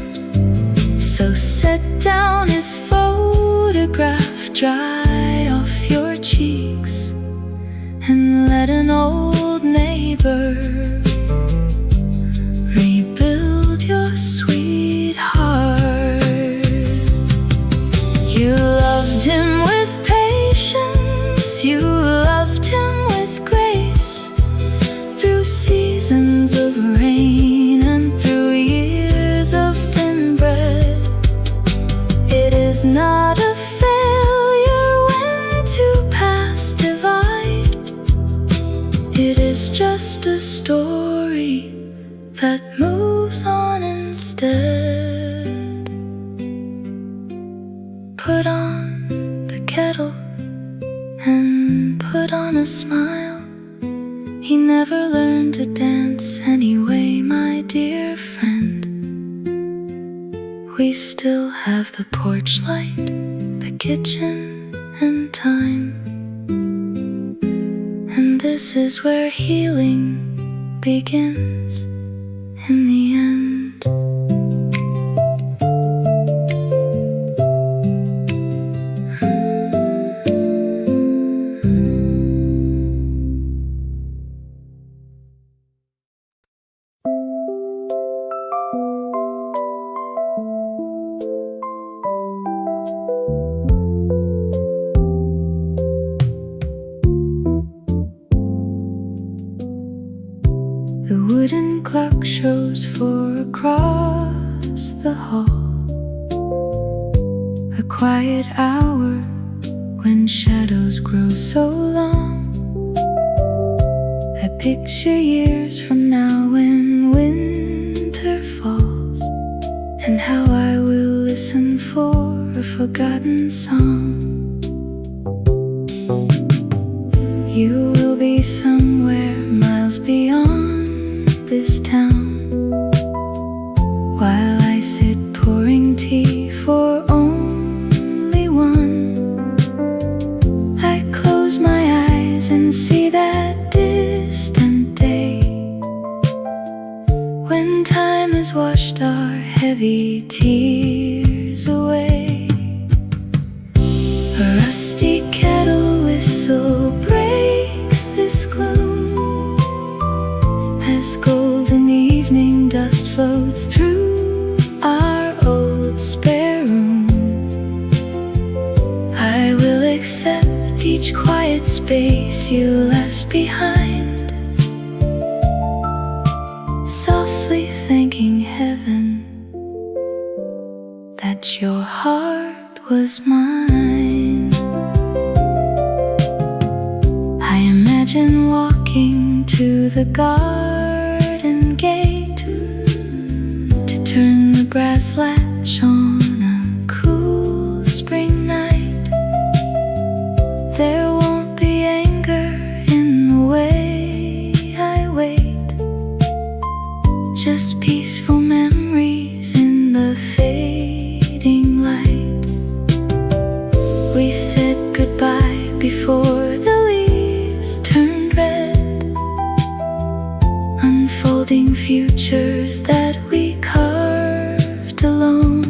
So set down his photograph, dry off your cheeks, and let an old neighbor rebuild your sweetheart. You loved him with patience, you loved him with grace, through seasons of rain and through years of thin bread. It is not a failure when two paths divide. It is just a story that moves on instead. Put on the kettle and put on a smile. He never learned to dance anyway, my dear friend. We still have the porch light, the kitchen, and time. And this is where healing begins in the end. The wooden clock shows 4 across the hall. A quiet hour when shadows grow so long. I picture years from now when winter falls, and how I will listen for a forgotten song. You will be somewhere miles beyond this town, while I sit pouring tea for only one. I close my eyes and see that distant day, when time has washed our heavy tears away. A rusty kettle whistle breaks this gloom as golden evening dust floats through our old spare room. I will accept each quiet space you left behind, softly thanking heaven that your heart was mine. I imagine walking to the garden gate to turn the brass latch on a cool spring night. There won't be anger in the way I wait, just peaceful memories in the fading light. We said goodbye before the leaves turned red, unfolding futures that we carved alone.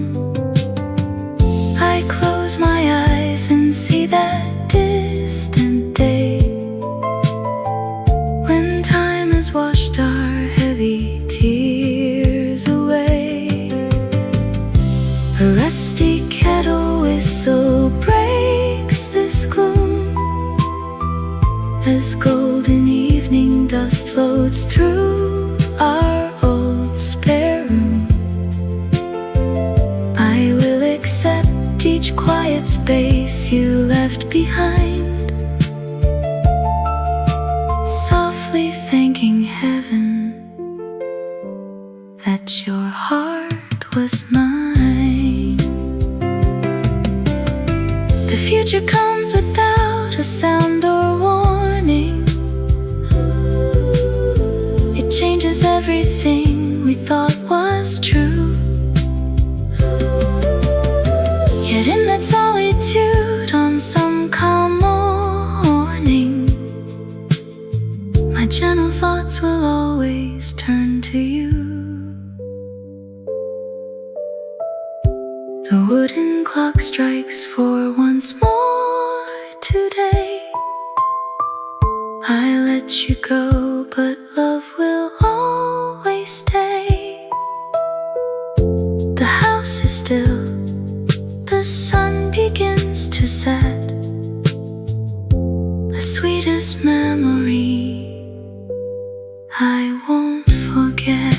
I close my eyes and see that distant day, when time has washed our heavy tears away. A rusty kettle whistle breaks this gloom as golden evening dust floats through our old spare space you left behind, softly thanking heaven that your heart was mine. The future comes without a sound or warning. It changes everything we thought was true. Yet in that solitude on some calm morning, my gentle thoughts will always turn to you. The wooden clock strikes for once more today. I let you go, but love will always stay. The house is still, the sun begins to set. The sweetest memory I won't forget.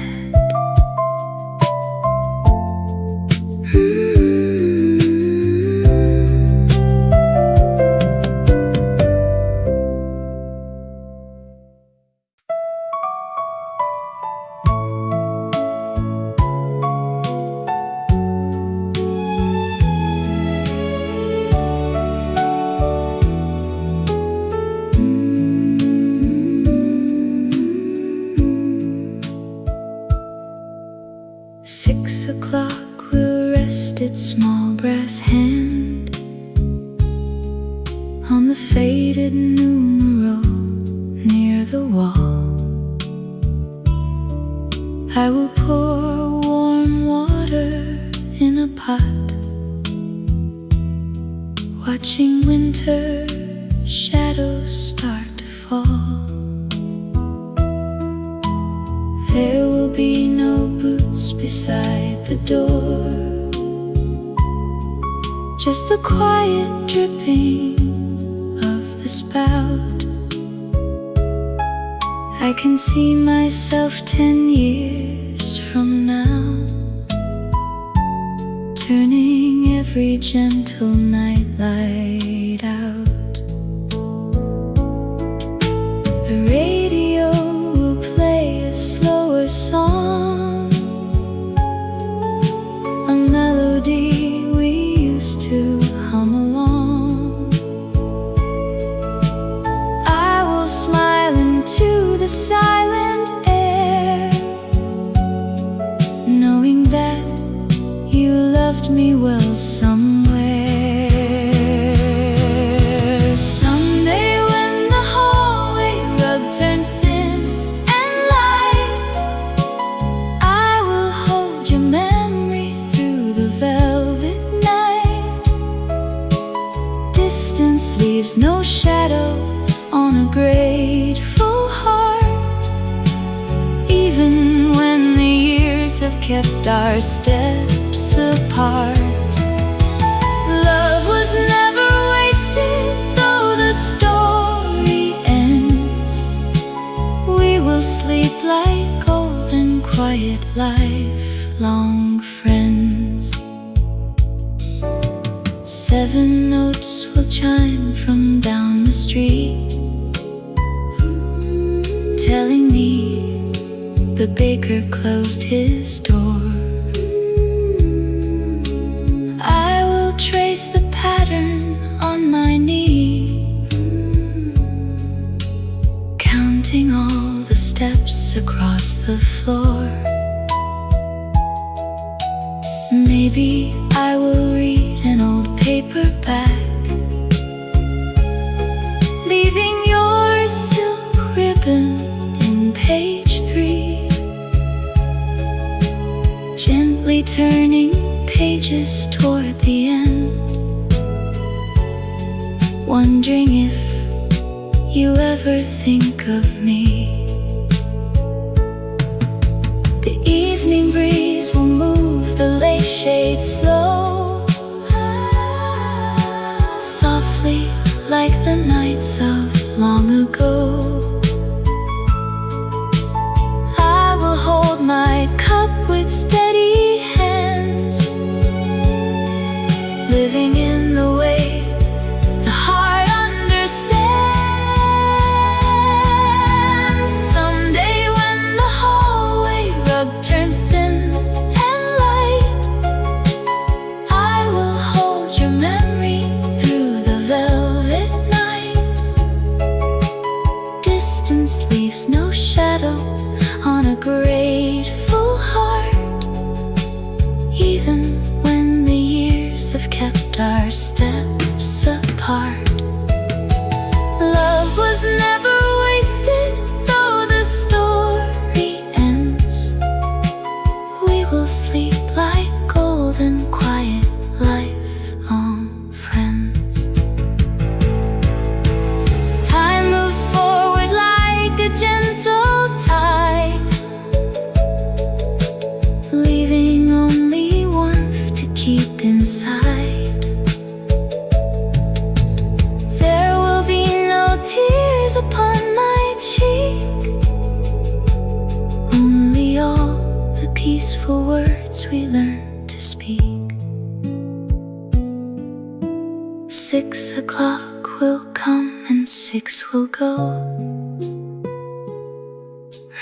Its small brass hand on the faded numero near the wall. I will pour warm water in a pot, watching winter shadows start to fall. There will be no boots beside the door, just the quiet dripping of the spout. I can see myself 10 years from now, turning every gentle night light out. The radio will play a slower song, a melody to hum along. I will smile into the silent air, knowing that you loved me well somewhere. Someday when the hallway rug turns thin and light, I will hold your memory through the velvet. Distance leaves no shadow on a grateful heart, even when the years have kept our steps apart. Love was never wasted, though the story ends. We will sleep like old and quiet lifelong friends. 7 notes will chime from down the street, telling me the baker closed his door. I will trace the pattern on my knee, counting all the steps across the floor. Maybe I will read an old paperback, leaving your silk ribbon in page 3, gently turning pages toward the end, wondering if you ever think of me. The evening breeze will move the lace shades slow, softly like the nights of long ago. I will hold my cup with steady hands, living in the way turns thin and light. I will hold your memory through the velvet night. Distance leaves no shadow on a grateful heart, even when the years have kept our steps apart. Love was never wasted, though the story ends. We will sleep like golden, quiet, lifelong friends. Time moves forward like a gentle tide, leaving only warmth to keep inside. There will be no tears upon my cheek, only all the peaceful words we learned to speak. 6 o'clock will come and 6 will go.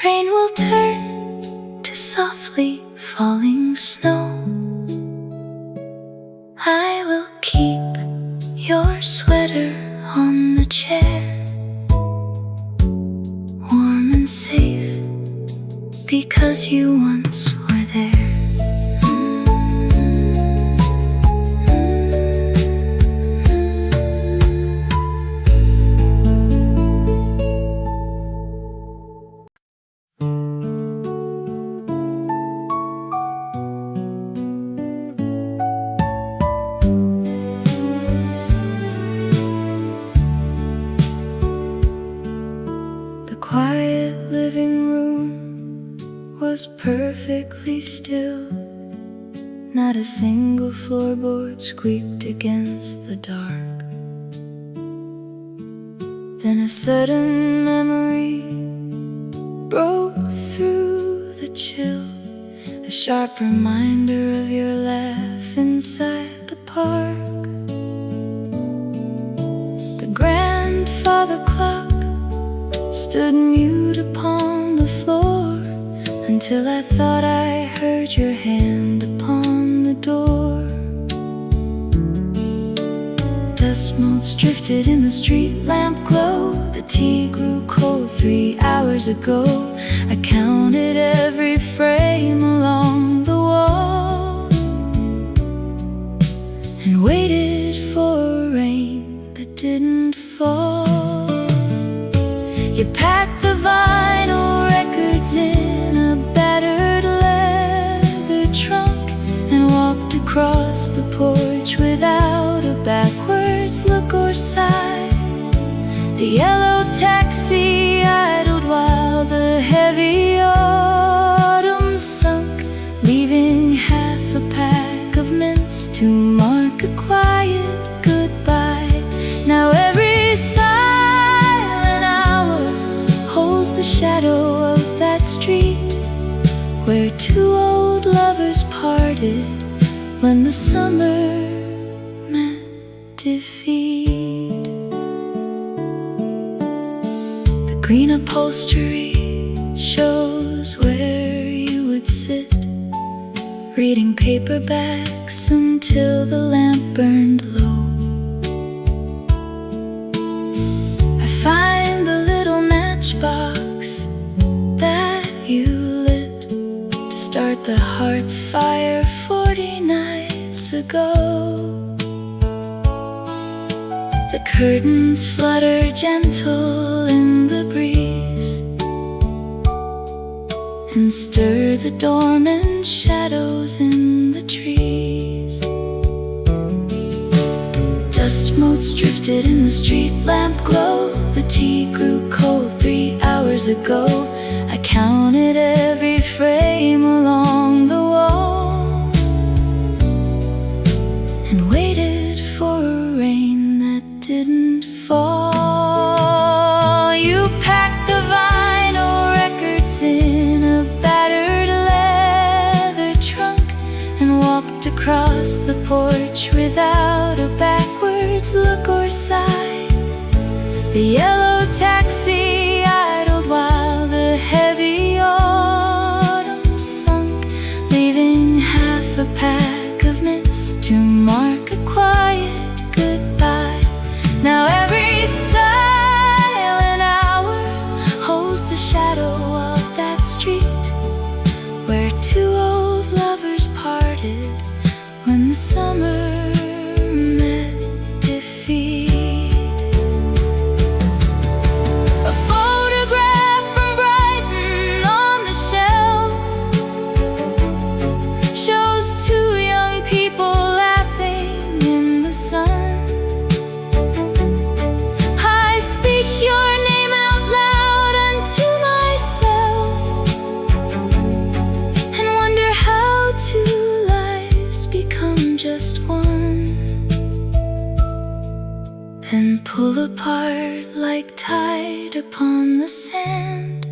Rain will turn to softly falling snow. I will keep your sweater on the chair, warm and safe, because you once were there. The quiet living room was perfectly still. Not a single floorboard squeaked against the dark. Then a sudden memory broke through the chill, a sharp reminder of your laugh inside the park. The grandfather clock stood mute upon the floor, until I thought I heard your hand upon the door. Dust motes drifted in the street lamp glow. The tea grew cold 3 hours ago. I counted every frame along the wall and waited for rain that didn't fall. You packed the vinyl records in a battered leather trunk and walked across the porch without a backwards look or sigh. The yellow taxi idled while the heavy autumn sunk, leaving half a pack of mints to mark a quiet goodbye. Now every silent hour holds the shadow of that street where 2 old lovers parted when the summer met defeat. The green upholstery shows where you would sit, reading paperbacks until the lamp burned low. I find the little matchbox that you lit to start the hearth fire 40 nights ago. The curtains flutter gentle in the breeze and stir the dormant shadows in the trees. Dust motes drifted in the street lamp glow. The tea grew cold 3 hours ago. I counted every frame along the wall and waited for a rain that didn't fall. You packed the vinyl records in a battered leather trunk and walked across the porch without a backwards look or sigh. The yellow taxi idled while the heavy autumn sun apart like tide upon the sand,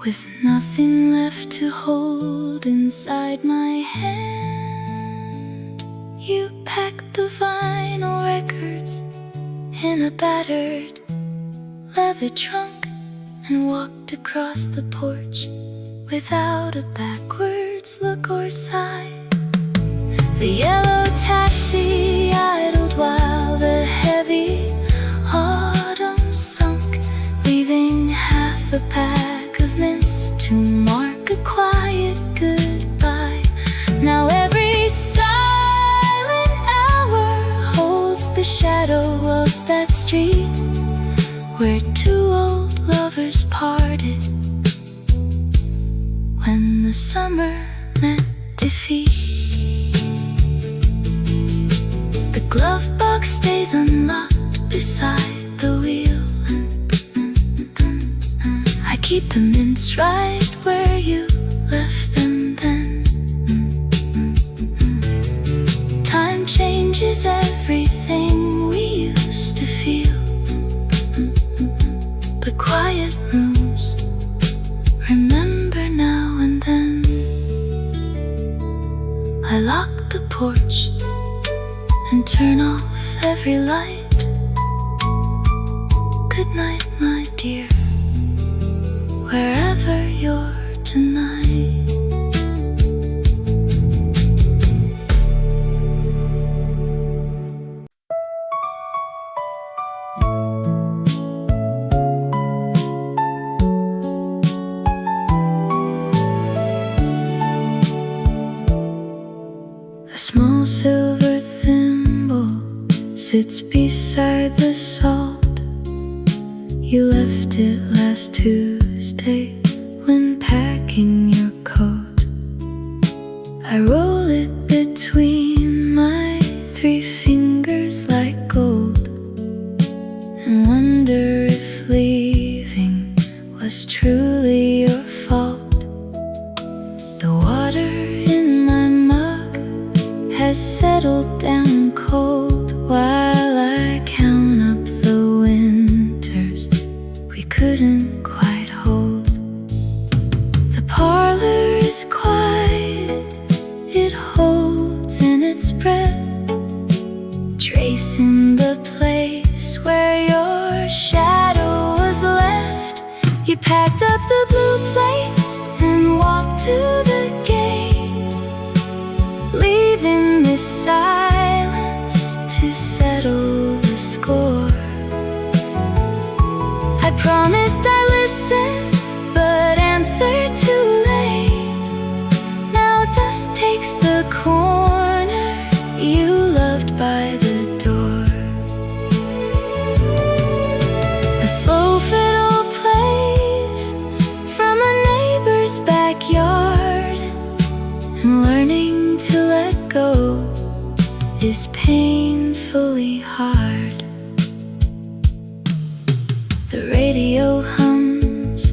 with nothing left to hold inside my hand. You packed the vinyl records in a battered leather trunk and walked across the porch without a backwards look or sigh. The yellow taxi idled while the heavy autumn sunk, leaving half a pack of mints to mark a quiet goodbye. Now every silent hour holds the shadow of that street where two old lovers parted when the summer met defeat. The glove box stays unlocked beside the wheel. I keep the mints right where you left them then. Time changes everything we used to feel, but quiet rooms remember now and then. I lock the porch and turn off every light. Good night, my dear, wherever you're tonight. A small silver thimble sits beside the salt. You left it last Tuesday when packing your coat. I roll it between my 3 fingers like gold and wonder if leaving was truly your fault. The water in my mug has settled down cold while I count up the winters we couldn't quite hold. The parlor is quiet, it holds in its breath, tracing the place where your shadow was left. You packed up the blue plates and walked to the gate, leaving this silence to settle the score. I promised I'd listen, but answered too late. Now dust takes the corner you loved by the door. A slow fiddle plays from a neighbor's backyard, and learning to let go is painfully hard. The radio hums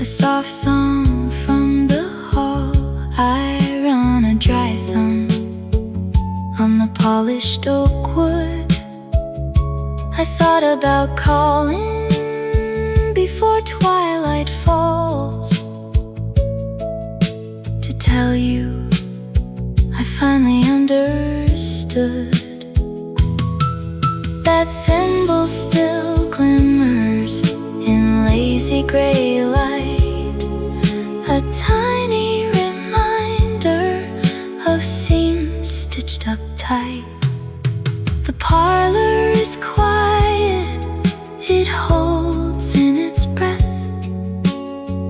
a soft song from the hall. I run a dry thumb on the polished oak wood. I thought about calling before twilight falls to tell you I finally understood. That thimble still glimmers in lazy gray light, a tiny reminder of seams stitched up tight. The parlor is quiet, it holds in its breath,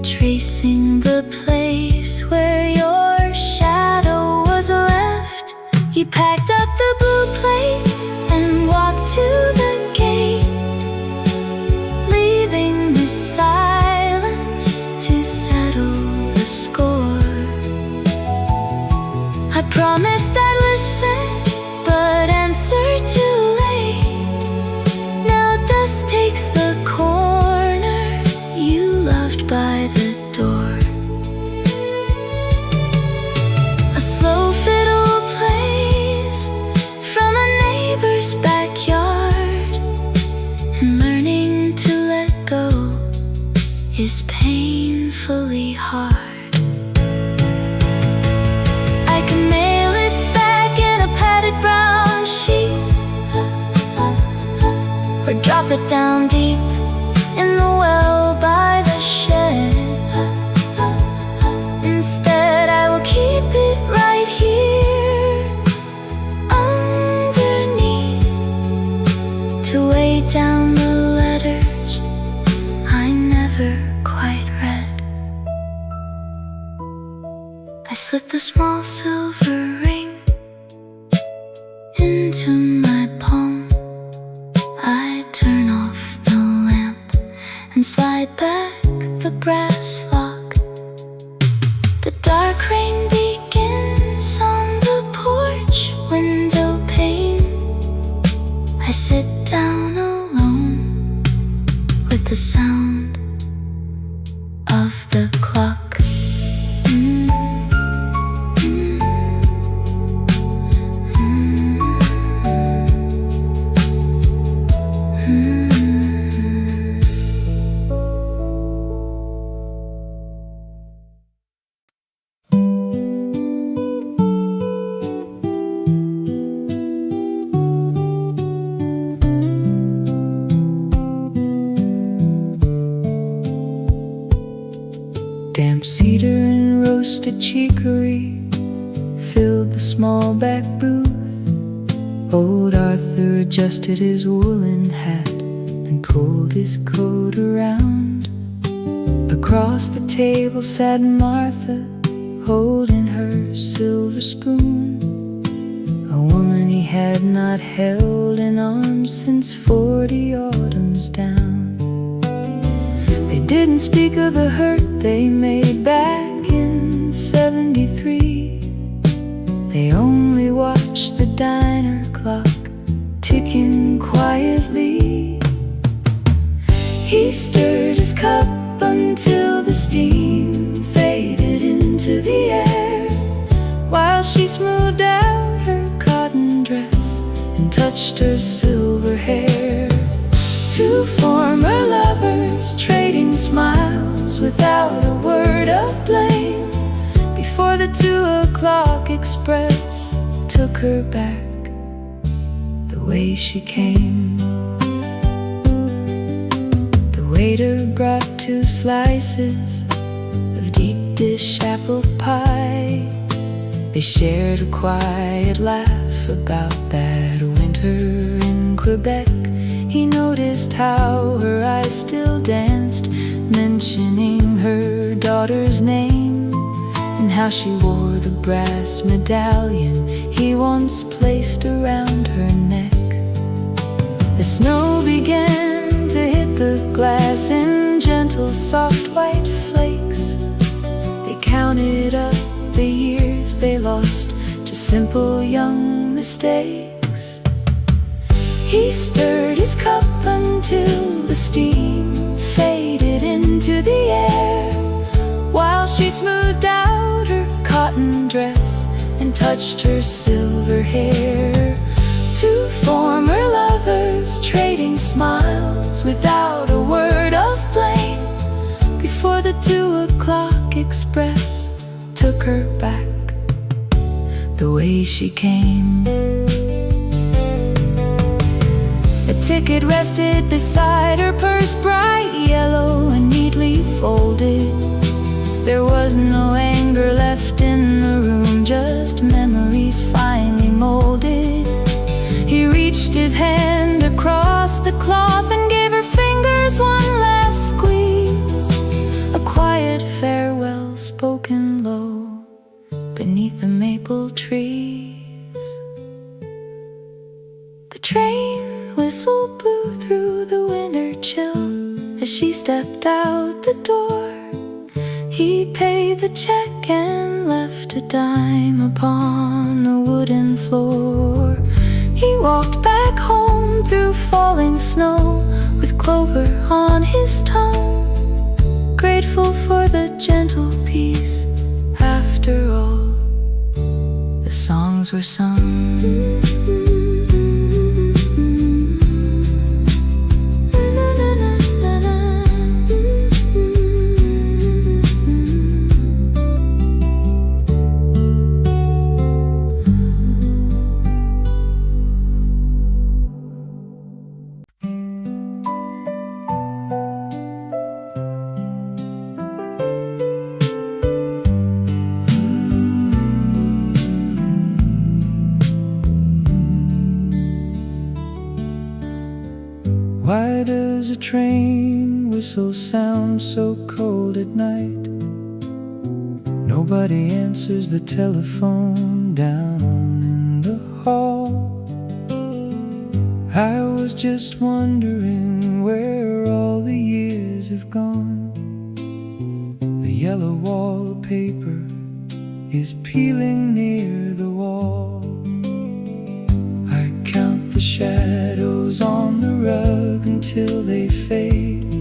tracing the place where your shadow was left. You packed up the blue plates and walked to the gate, leaving the silence to settle the score. hard. I can mail it back in a padded brown sheet, or drop it down deep in the well by the shed. Instead, I will keep it right here underneath to weigh down the letters I never quite read. I slip the small silver ring into my palm. I turn off the lamp and slide back the brass lock. The dark rain begins on the porch window pane. I sit down alone with the sound of the clock. Damp cedar and roasted chicory filled the small back booth. Old Arthur adjusted his woolen hat and pulled his coat around. Across the table sat Martha, holding her silver spoon, a woman he had not held in arms since 40 autumns down. They didn't speak of the hurt they made back in '73. They only watched the diner clock ticking quietly. He stirred his cup until the steam faded into the air, while she smoothed out her cotton dress and touched her silver hair. Two former lovers trading smiles without a word of blame, before the 2 o'clock express took her back the way she came. The waiter brought 2 slices of deep dish apple pie. They shared a quiet laugh about that winter in Quebec. He noticed how her eyes still danced, mentioning her daughter's name, and how she wore the brass medallion he once placed around her neck. The snow began to hit the glass in gentle, soft white flakes. They counted up the years they lost to simple young mistakes. He stirred his cup until the steam faded into the air, while she smoothed out her cotton dress and touched her silver hair. 2 former lovers trading smiles without a word of blame, before the 2 o'clock express took her back the way she came. A ticket rested beside her purse, bright yellow and neatly folded. There was no anger left in the room, just memories finely molded. He reached his hand across the cloth and gave her fingers one last squeeze, a quiet farewell spoken low beneath the maple trees. The train whistle blew through the winter chill as she stepped out the door. He paid the check and left a dime upon the wooden floor. He walked back home through falling snow with Clover on his tongue, grateful for the gentle peace. After all, the songs were sung. does a train whistle sound so cold at night? Nobody answers the telephone down in the hall. I was just wondering where all the years have gone. The yellow wallpaper is peeling near the wall. I count the shadows on the rug until they fade.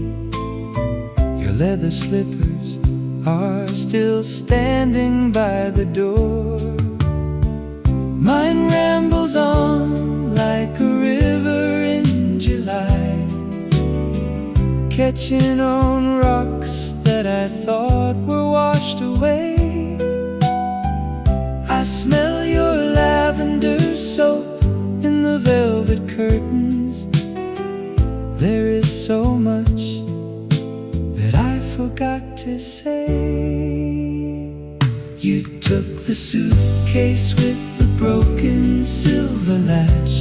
Your leather slippers are still standing by the door. Mine rambles on like a river in July, catching on rocks that I thought were washed away. I smell your lavender soap in the velvet curtains. There is so much that I forgot to say. You took the suitcase with the broken silver latch,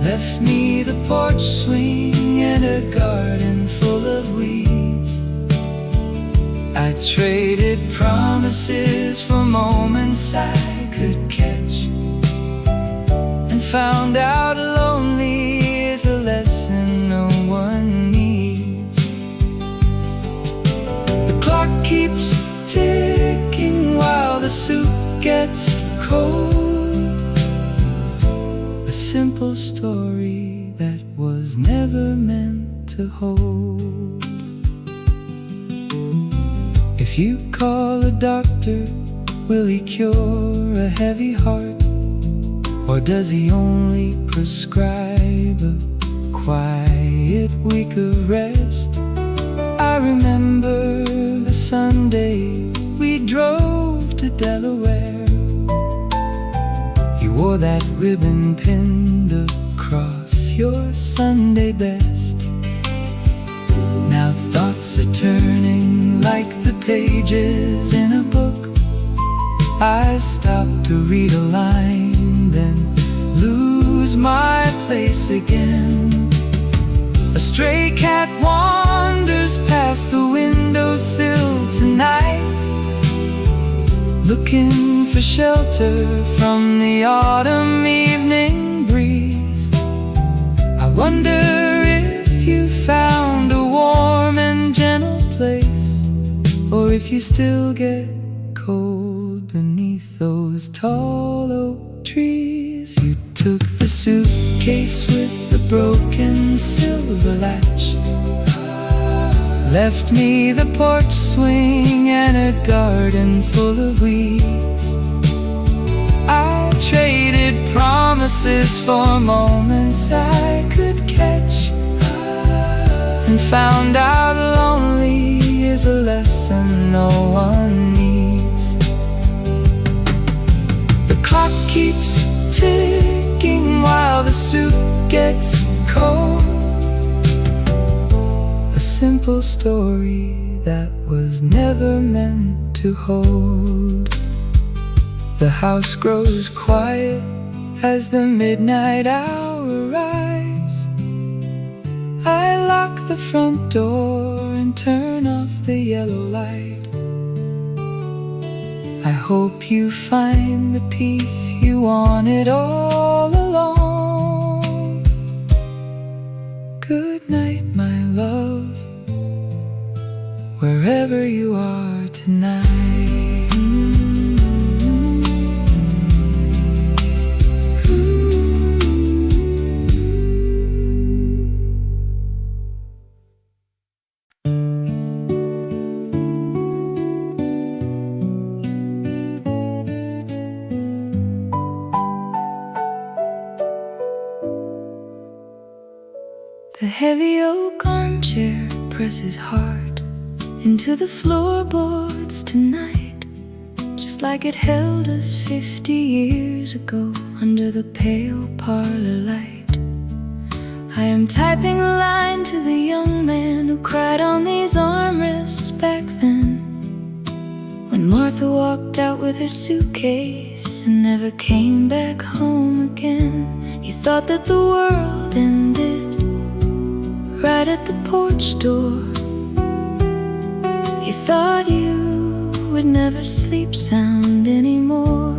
left me the porch swing and a garden full of weeds. I traded promises for moments I could catch, and found out lonely is a lesson no one needs. The clock keeps ticking while the soup gets cold. A simple story that was never meant to hold. If you call a doctor, will he cure a heavy heart? Or does he only prescribe a quiet week of rest? I remember the Sunday we drove to Delaware. You wore that ribbon pinned across your Sunday best. Now thoughts are turning like the pages in a book. I stop to read a line, then lose my place again. A stray cat wanders past the windowsill tonight, looking for shelter from the autumn evening breeze. I wonder if you found a warm and gentle place, or if you still get cold beneath those tall oak trees. You took the suitcase with the broken silver latch, left me the porch swing and a garden full of weeds. I traded promises for moments I could catch, and found out lonely is a lesson no one needs. The clock keeps ticking while the soup gets cold. A simple story that was never meant to hold. The house grows quiet as the midnight hour arrives. I lock the front door and turn off the yellow light. I hope you find the peace you wanted all along. Good night, my love, wherever you are tonight. The heavy oak armchair presses hard into the floorboards tonight, just like it held us 50 years ago under the pale parlor light. I am typing a line to the young man who cried on these armrests back then, when Martha walked out with her suitcase and never came back home again. You thought that the world ended right at the porch door. You thought you would never sleep sound anymore.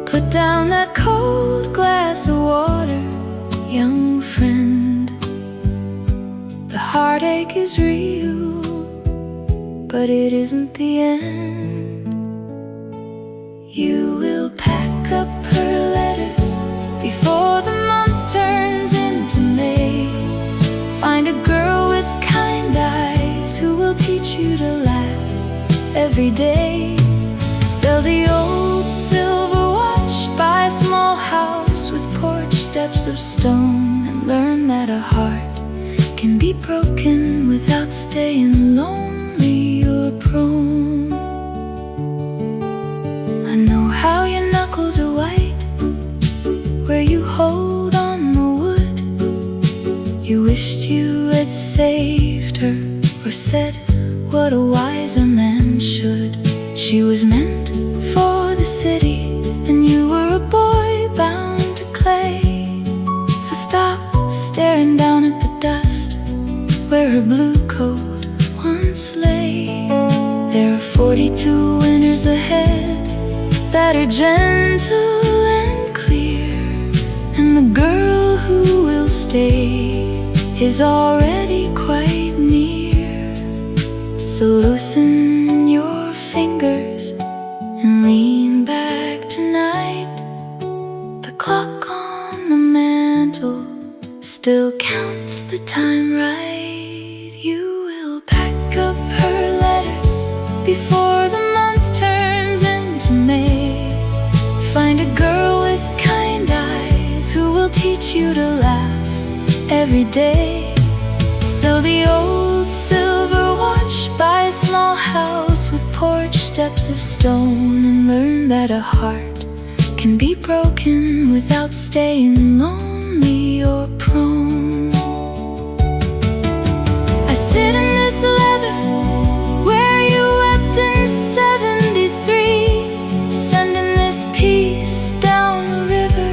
Put down that cold glass of water, young friend. The heartache is real, but it isn't the end. You will pack up her letters before the month turns into May. Find a girl with kind eyes who will teach you to laugh every day. Sell the old silver watch, buy a small house with porch steps of stone, and learn that a heart can be broken without staying lonely or prone. I know how your knuckles are white where you hold on the wood. You wished you had saved her, or said what a wiser man should. She was meant for the city, and you were a boy bound to clay. So stop staring down at the dust where her blue coat once lay. There are 42 winters ahead that are gentle and clear, and the girl who will stay is already quite near. So loosen your fingers and lean back tonight. The clock on the mantle still counts the time right. You will pack up her letters before the month turns into May. Find a girl with kind eyes who will teach you to laugh every day. Sell the old silver watch, buy a small house with porch steps of stone, and learn that a heart can be broken without staying lonely or prone. I sit in this leather where you wept in '73, sending this piece down the river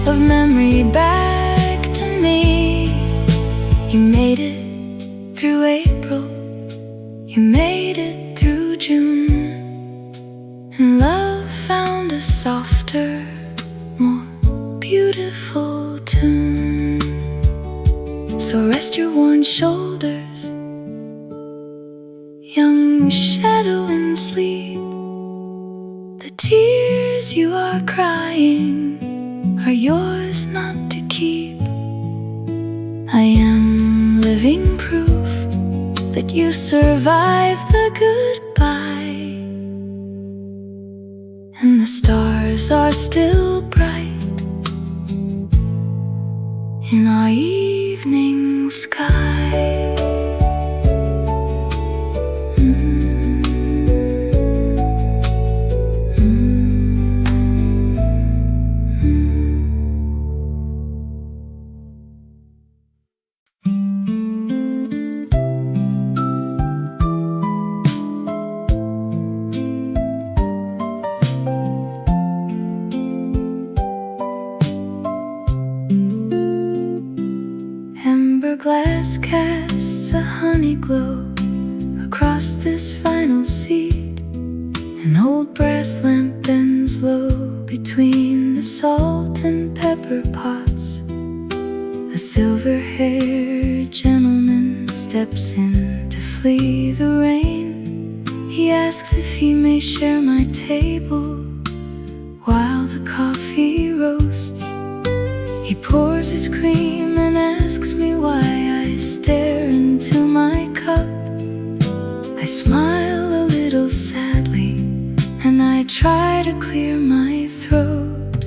of memory back to me. You made it through April, you made it through June, and love found a softer, more beautiful tune. So rest your worn shoulders, young shadow in sleep. The tears you are crying are yours not to keep. I am living proof that you survived the goodbye, and the stars are still bright in our evening sky. Glass casts a honey glow across this final seat. An old brass lamp bends low between the salt and pepper pots. A silver-haired gentleman steps in to flee the rain. He asks if he may share my table while the coffee roasts. He pours his cream and asks me why I stare into my cup. I smile a little sadly and I try to clear my throat.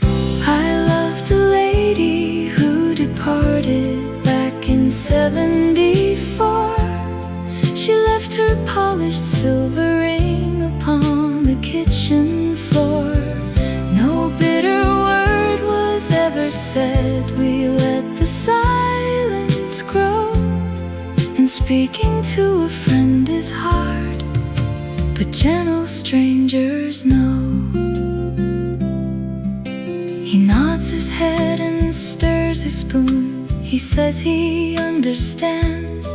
I loved a lady who departed back in '74. She left her polished silver ring upon the kitchen floor. No bitter word was ever said, we let the silence grow. And speaking to a friend is hard, but gentle strangers know. He nods his head and stirs his spoon He says he understands.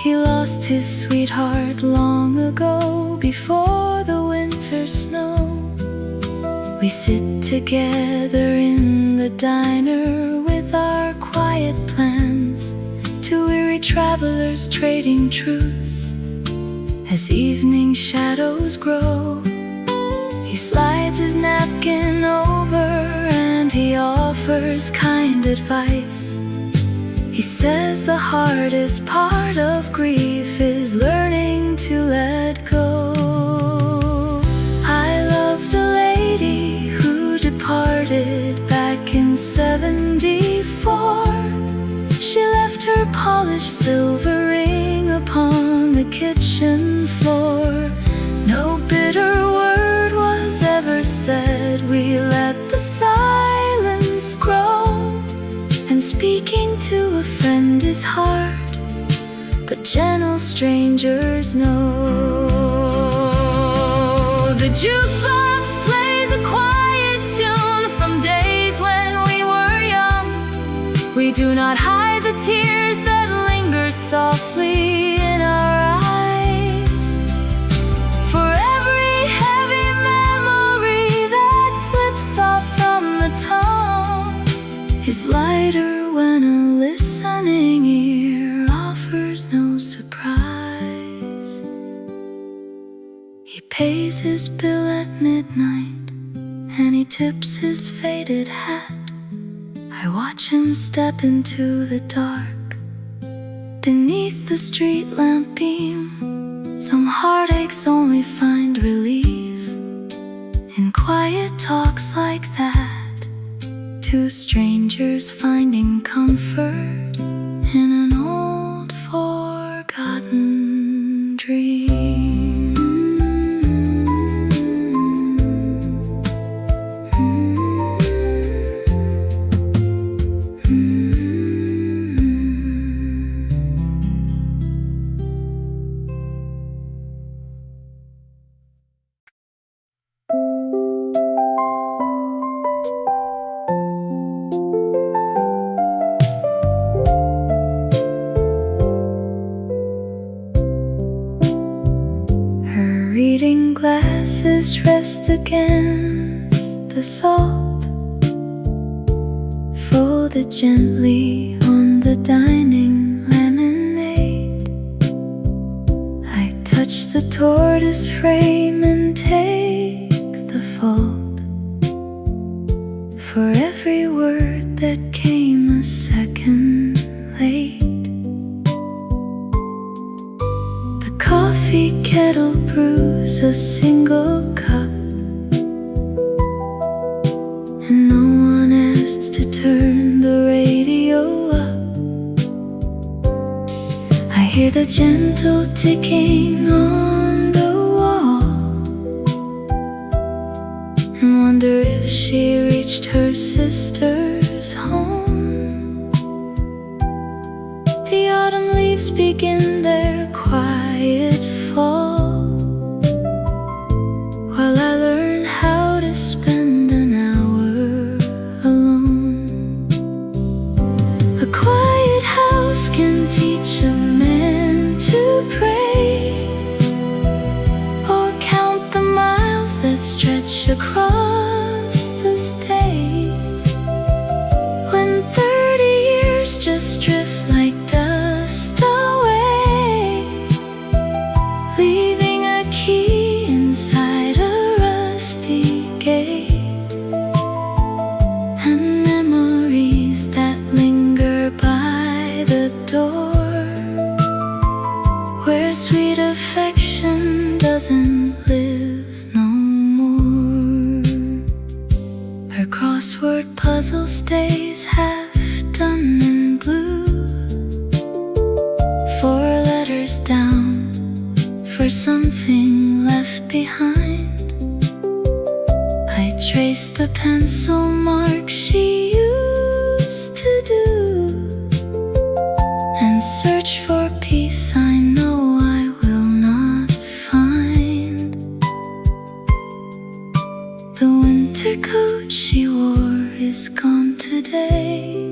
He lost his sweetheart long ago, before the winter snow. We sit together in the diner with our quiet plans, two weary travelers trading truths. As evening shadows grow, he slides his napkin over and he offers kind advice. He says the hardest part of grief is learning to let go. I loved a lady who departed back in '74. She left her polished silver ring upon the kitchen floor. No bitter word was ever said. We let the silence grow. And speaking to a friend is hard, but gentle strangers know. The jukebox plays a quiet tune from days when we were young. We do not hide the tears that linger softly in our eyes. For every heavy memory that slips off from the tongue is lighter when a listening ear offers no surprise. He pays his bill at midnight and he tips his faded hat. I watch him step into the dark beneath the street lamp beam. Some heartaches only find relief in quiet talks like that. Two strangers finding comfort in an old forgotten dream. Reading glasses rest against the salt, folded gently on the dining laminate. I touch the tortoise frame and take the fault for every word that came a second late. The coffee kettle brews a single cup, and no one asks to turn the radio up. I hear the gentle ticking on the wall and wonder if she reached her sister's home. The autumn leaves begin their quiet fall, while I learn how to spend an hour alone. A quiet house can teach a man to pray, or count the miles that stretch across the state. When 30 years just drift like dust away, leaving a key inside a rusty gate, and memories that linger by the door, where sweet affection doesn't live no more. Her crossword puzzle stays half done in blue, 4 letters down for something left behind. I trace the pencil mark she used to do, and search for peace I know I will not find. The winter coat she wore is gone today,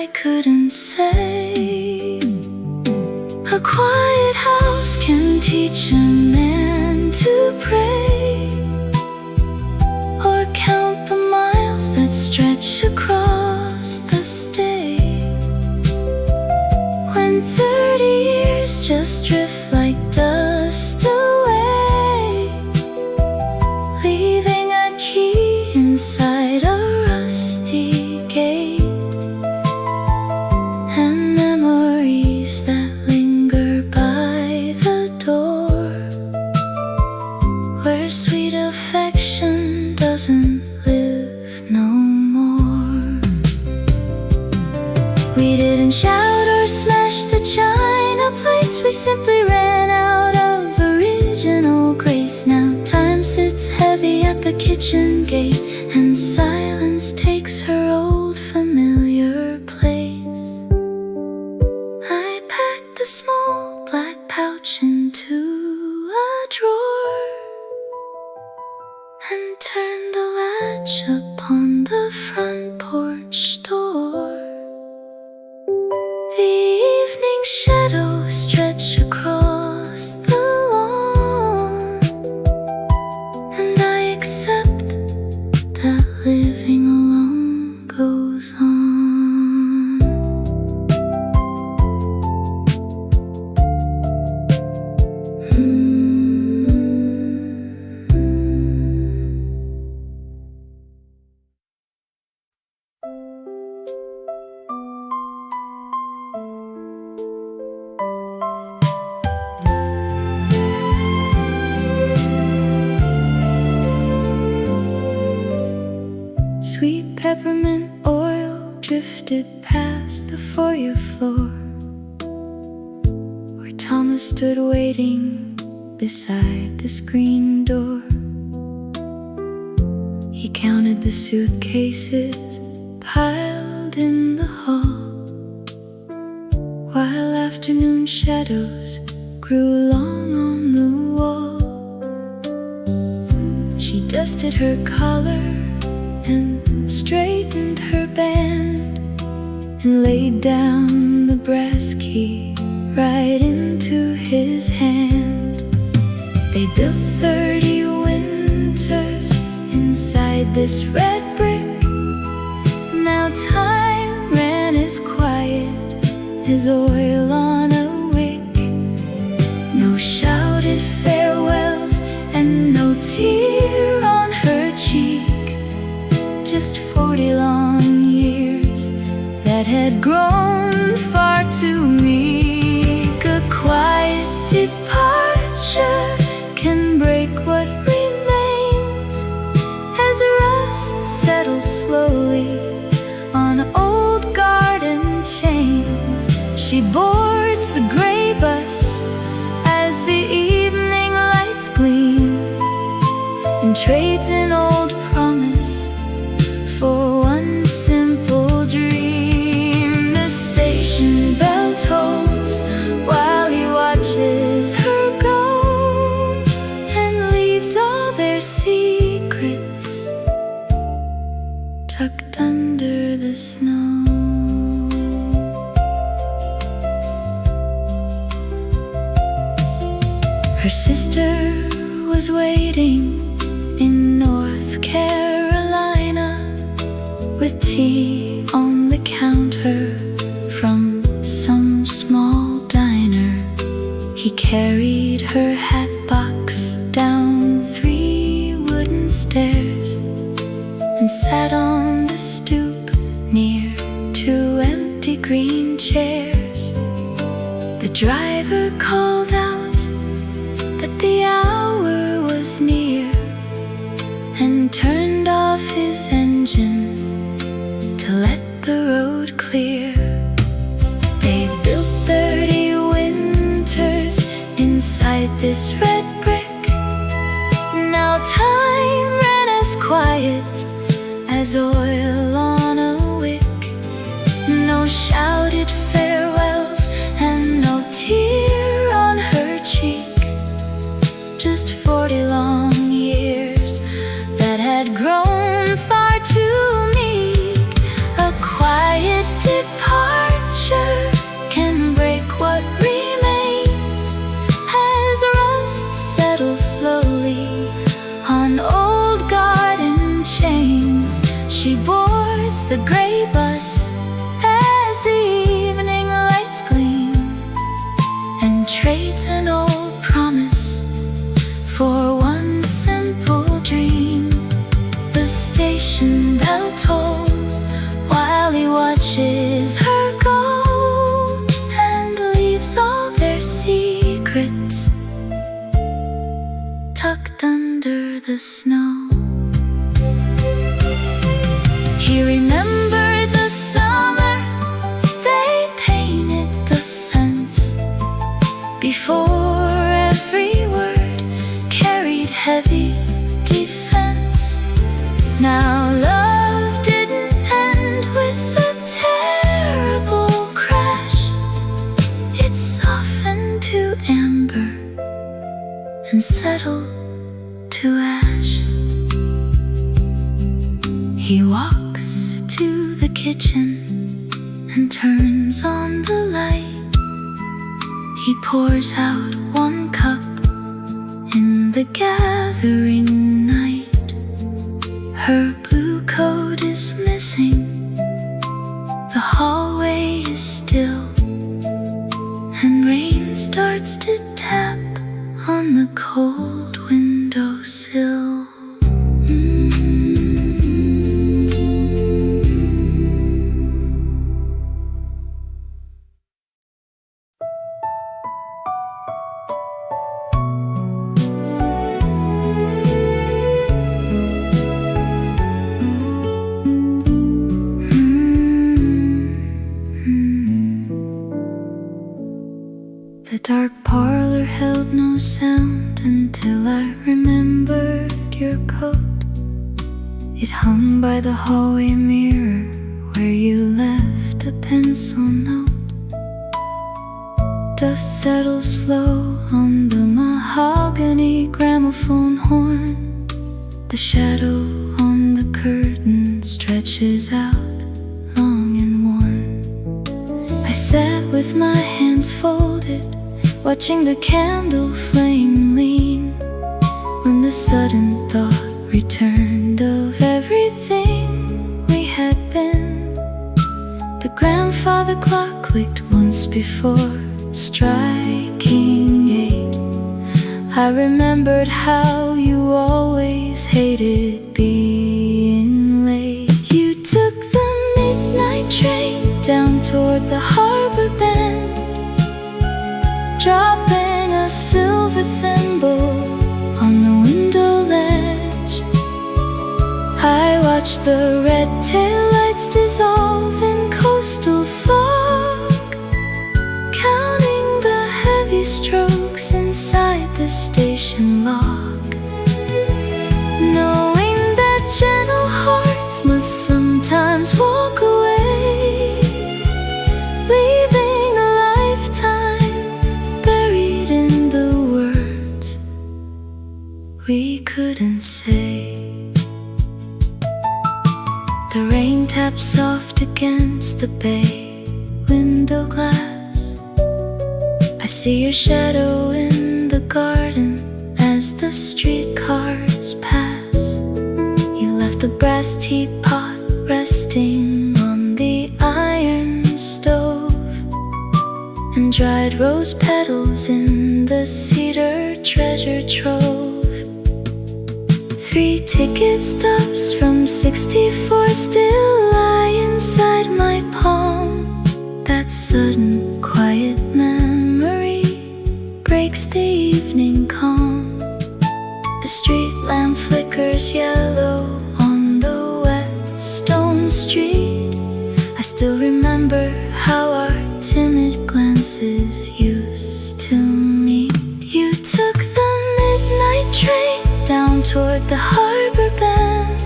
I couldn't say. A quiet house can teach a man to pray, or count the miles that stretch across the state. When 30 years just drift like dust away, leaving a key inside a rusty gate, and memories that linger by the door, where sweet affection doesn't live no more. We didn't shout or smash the china plates, we simply ran out of original grace. Now time sits heavy at the kitchen gate, and silence takes her old familiar place. I packed the small black pouch into a drawer, and turned the latch upon the front porch door. The evening shadows stretch across the lawn, and I accept that living alone goes on. Sweet peppermint oil drifted past the foyer floor, where Thomas stood waiting beside the screen door. He counted the suitcases piled in the hall, while afternoon shadows grew long on the wall. She dusted her collar and straightened her band, and laid down the brass key right into his hand. They built 30 winters inside this red brick. Now time ran as quiet as oil on a wick. No shouted farewells and no tear on her cheek, just 40 long years that had grown far too meek. A quiet departure can break what remains, as rust settles slowly on old garden chains. She boards the gray bus as the evening lights gleam, and trades an old promise for one simple dream. The station bell tolls while he watches her go, and leaves all their secrets tucked under the snow. Her sister was waiting in North Carolina, with tea on the counter from some small diner. He carried her hat box down 3 wooden stairs, and sat on the stoop near 2 empty green chairs. The driver called out that the hour was near, and turned off his engine to let the road clear. They built 30 winters inside this red brick. Now time ran as quiet as oil on a wick. No shouted farewells and no tear on her cheek, just 40 long years that had grown far too meek. A quiet departure the snow. He remembered the summer they painted the fence. Before every word carried heavy defense. Now love didn't end with a terrible crash. It softened to amber and settled to ash. He walks to the kitchen and turns on the light. He pours out one cup in the gathering night. Her blue coat is missing, the hallway is still, and rain starts to tap on the cold windowsill. The dark parlor held no sound until I remembered your coat. It hung by the hallway mirror where you left a pencil note. Dust settles slow on the mahogany gramophone horn. The shadow on the curtain stretches out long and worn. I sat with my hands folded, watching the candle flame lean, when the sudden thought returned of everything we had been. The grandfather clock clicked once before striking 8. I remembered how you always hated being late. You took the midnight train down toward the harbor bend, dropping a silver thimble on the window ledge. I watched the red taillights dissolve in coastal fog, counting the heavy strokes inside the station log, knowing that gentle hearts must sometimes walk away, leaving a lifetime buried in the words we couldn't say. The rain taps soft against the bay window glass. I see your shadow in the garden as the streetcars pass. You left the brass teapot resting on the iron stove, and dried rose petals in the cedar treasure trove. 3 ticket stubs from 64 still lie inside my palm. That sudden quiet memory breaks the evening calm. The street lamp flickers yellow on the wet stone street. I still remember how our timid glances used to meet. You took the midnight train down toward the harbor bend,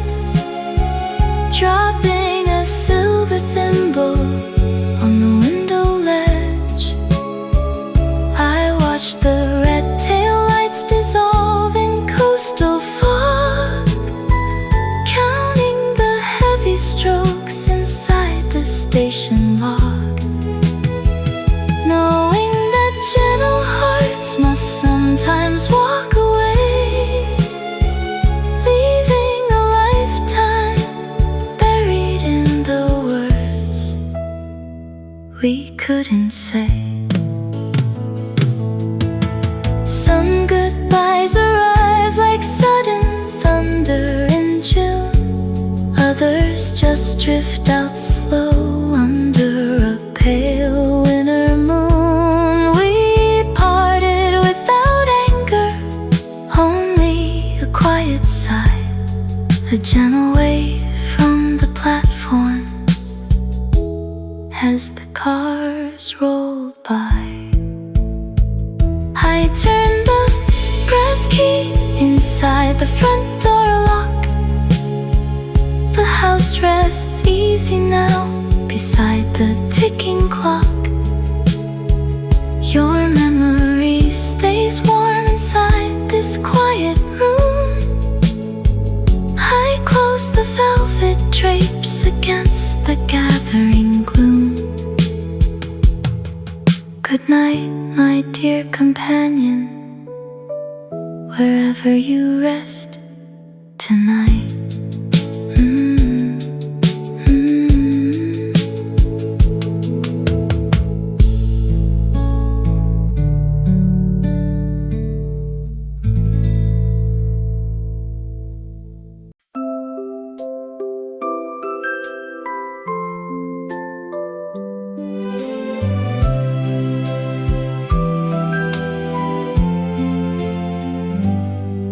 dropping a silver thimble on the window ledge. I watched the red taillights dissolve in coastal fog, counting the heavy strokes inside the station log, knowing that gentle hearts must sometimes walk away, leaving a lifetime buried in the words we couldn't say. Some goodbyes arrive like sudden thunder in June. Others just drift out slow under a pale winter moon. We parted without anger, only a quiet hours rolled by. I turned the brass key inside the front door lock. The house rests easy now beside the ticking clock. Your memory stays warm inside this quiet room. I close the velvet drapes against the gathering gloom. Good night, my dear companion, wherever you rest tonight.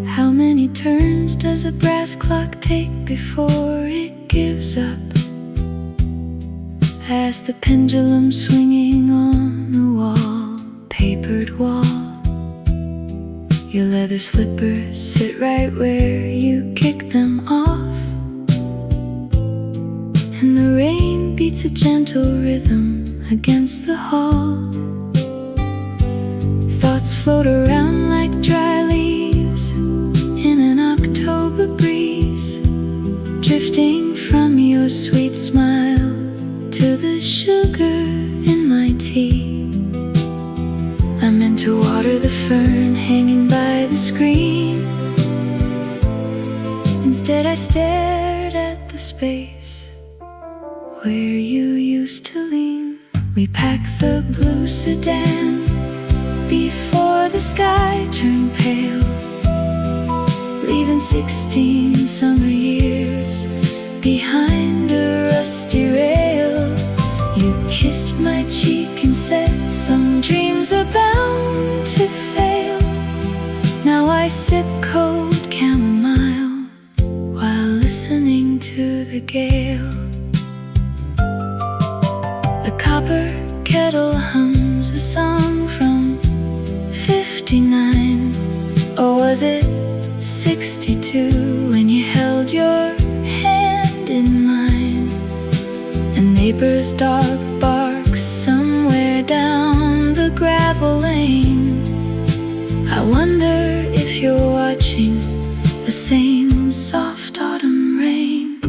How many turns does a brass clock take before it gives up? As the pendulum swinging on the wall-papered wall. Your leather slippers sit right where you kick them off, and the rain beats a gentle rhythm against the hall. Thoughts float around like dry leaves in an October breeze, drifting from your sweet smile to the sugar in my tea. I meant to water the fern hanging by the screen. Instead I stared at the space where you used to lean. We packed the blue sedan before the sky turned pale, leaving 16 summer years behind a rusty rail. You kissed my cheek and said some dreams are bound to fail. Now I sip cold chamomile while listening to the gale. The copper kettle hums a song from 59, or was it 62, when you held your hand in mine. A neighbor's dog barks somewhere down the gravel lane. I wonder if you're watching the same soft autumn rain.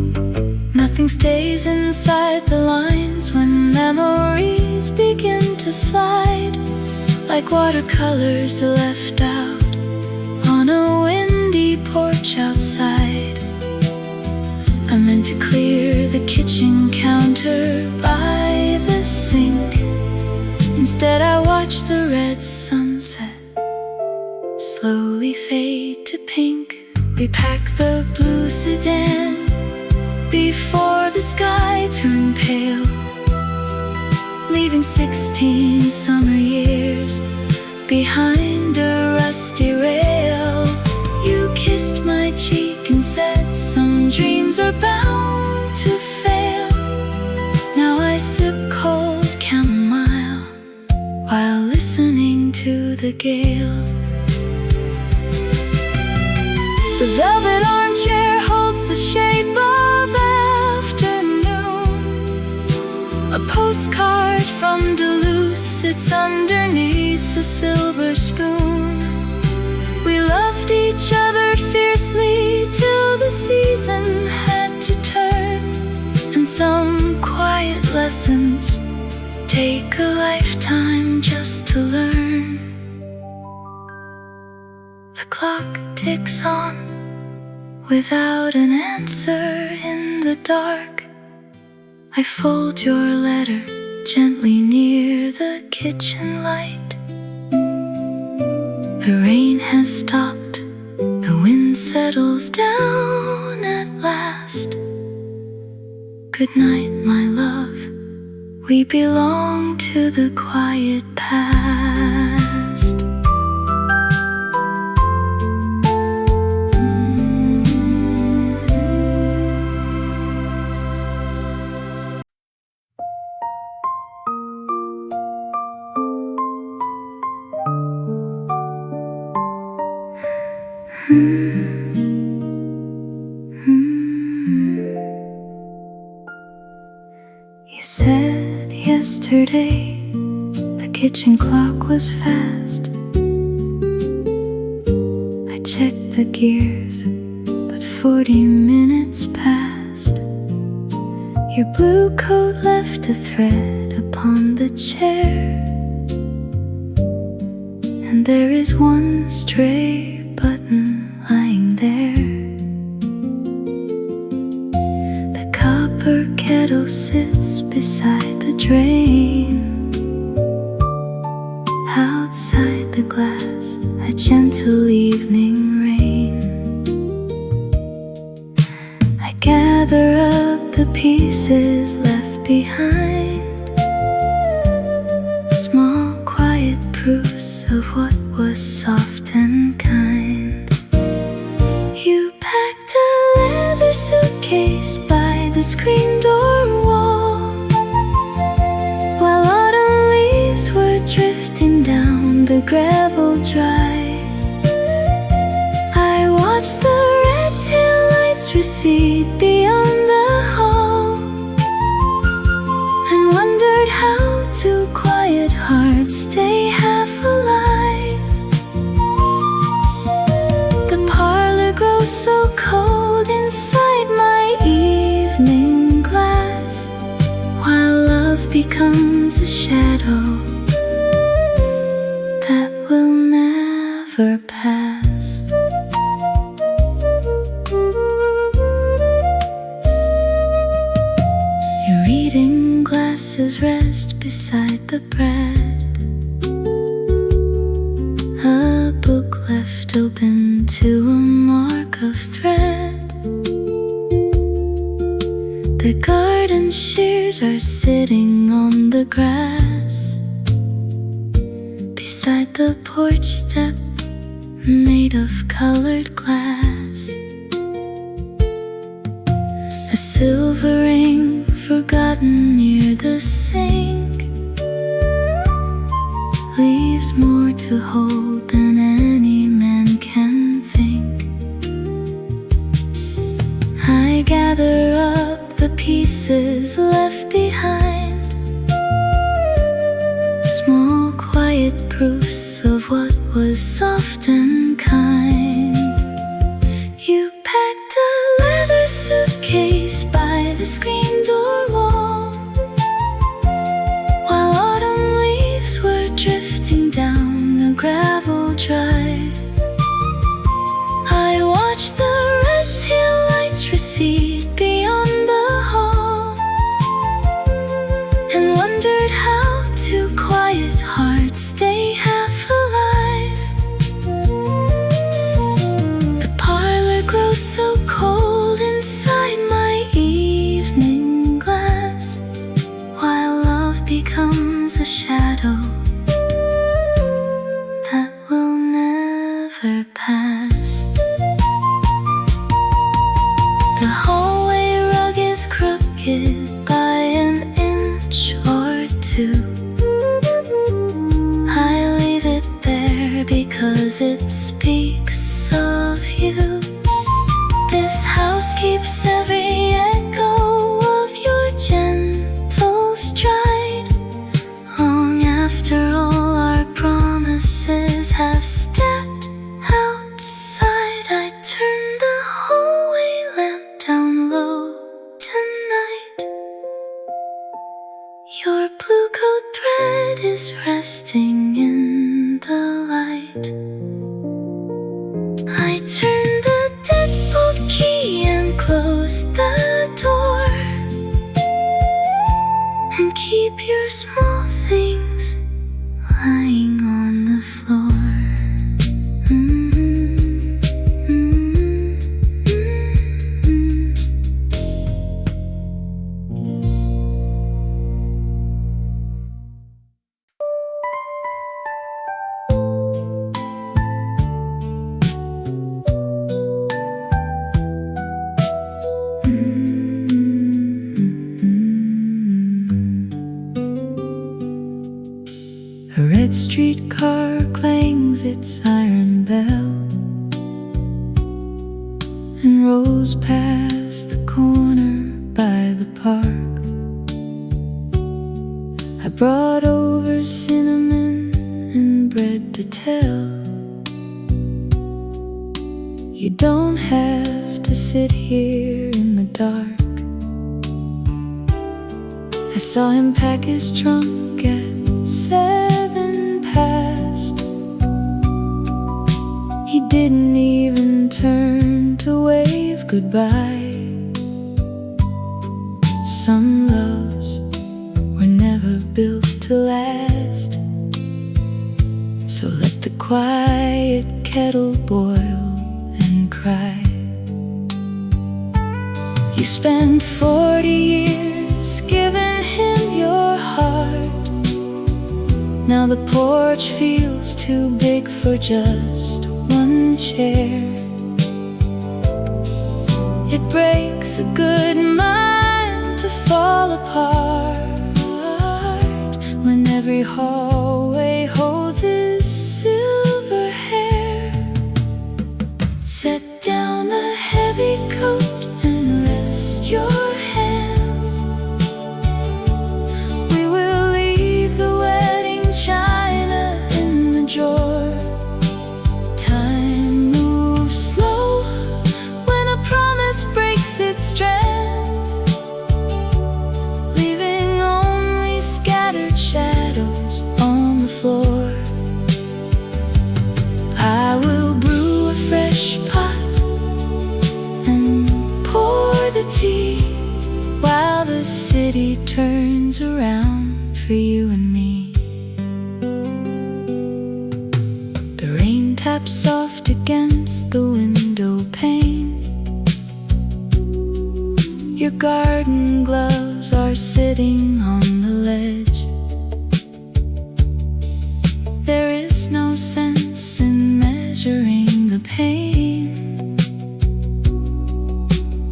Nothing stays inside the lines when memories begin to slide, like watercolors left out on a windy porch outside. I meant to clear the kitchen counter by the sink. Instead I watched the red sunset slowly fade to pink. We packed the blue sedan before the sky turned pale, leaving 16 summer years behind a rusty rail. You kissed my cheek and said some dreams are bound to fail. Now I sip cold chamomile while listening to the gale. The velvet armchair holds the shape of afternoon. A postcard from Duluth sits underneath the silver spoon. We loved each other fiercely till the season had to turn, and some quiet lessons take a lifetime just to learn. The clock ticks on without an answer in the dark. I fold your letter gently near the kitchen light. The rain has stopped, the wind settles down at last. Good night, my love, we belong to the quiet past. yesterday the kitchen clock was fast. I checked the gears, but 40 minutes passed. Your blue coat left a thread upon the chair, and there is one stray button lying there. The copper kettle sits beside the drain. Outside the glass, a gentle evening rain. I gather up the pieces left behind, small quiet proofs of what was soft and kind. You packed a leather suitcase by the screen door wall, while autumn leaves were drifting down the gravel drive. I watched the red tail lights recede beyond the hall, and wondered how two quiet hearts stay half alive. The parlor grows so cold inside my evening glass, while love becomes a shadow that will never pass. Your reading glasses rest beside the bread, a book left open to a mark of thread. The garden shears are sitting on the grass beside the porch step made of colored glass. A silver ring forgotten near the sink leaves more to hold than any man can think. I gather up the pieces left behind, small quiet proofs of what was soft and kind. You packed a leather suitcase by the screen door wall, while autumn leaves were drifting down the gravel drive. I watched the red tail lights recede beyond the hall, and wondered how two quiet hearts stay half alive. The parlor grows so cold inside my evening glass, while love becomes a shadow that will never pass. The hallway rug is crooked by an inch or two. I leave it there because it speaks of you. This house keeps every echo of your gentle stride, long after all our promises have stepped outside. I turn the hallway lamp down low tonight. Your blue coat thread is resting in the light. I turn the deadbolt key and close the door, and keep your small things lying on the floor. A red streetcar clangs its iron bell and rolls past the corner by the park. I brought over cinnamon and bread to tell. You don't have to sit here in the dark. I saw him pack his trunk at 7 past. He didn't even turn to wave goodbye. Some loves were never built to last. So let the quiet kettle boil and cry. You spent 40 years giving him your heart. Now the porch feels too big for just one chair. It breaks a good mind to fall apart when every hallway holds his silver hair. Set down the heavy coat and rest your hands. We will leave the wedding china in the drawer. Time moves slow when a promise breaks its strands, leaving only scattered shadows on the floor. I will brew a fresh pot and pour the tea while the city turns around for you and me. The rain taps soft against the window pane. Your garden gloves are sitting on the ledge. There is no sense in measuring the pain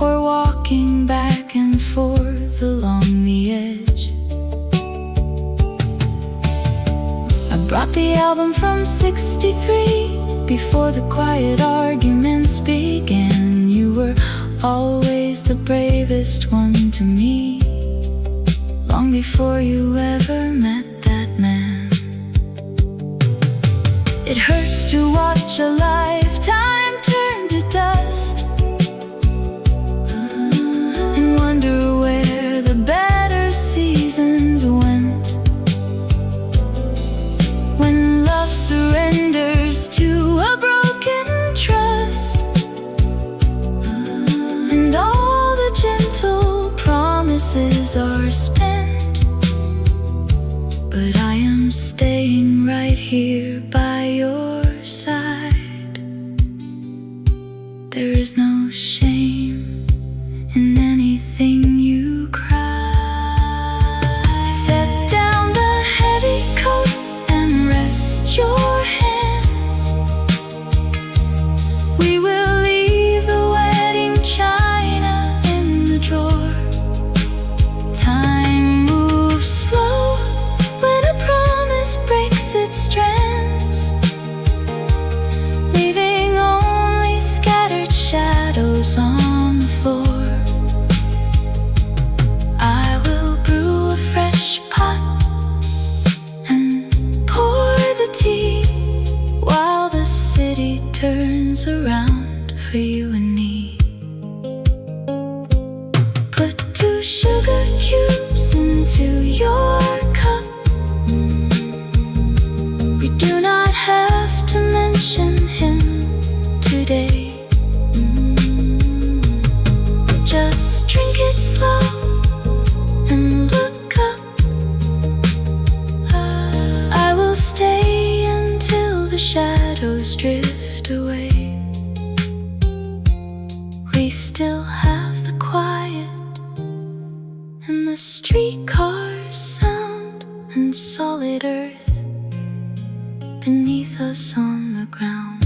or walking back and forth along the edge. I brought the album from '63 before the quiet arguments began. You were always the bravest one to me, long before you ever met that man. It hurts to watch a lifetime turn to dust and wonder where the better seasons went. When love surrenders to a broken trust and all the gentle promises are spent, but I am staying right here by your side. There is no shame in anything you cry. Set down the heavy coat and rest your hands. We will leave the wedding china in the drawer. Time moves slow when a promise breaks its strands, leaving only scattered shadows on the floor. I will brew a fresh pot and pour the tea while the city turns around for you and me. Put 2 sugar cubes into your cup. We do not have to mention him today. Just drink it slow and look up. I will stay until the shadows drift away. We still have the quiet and the streetcars sound and solid earth beneath us on the ground.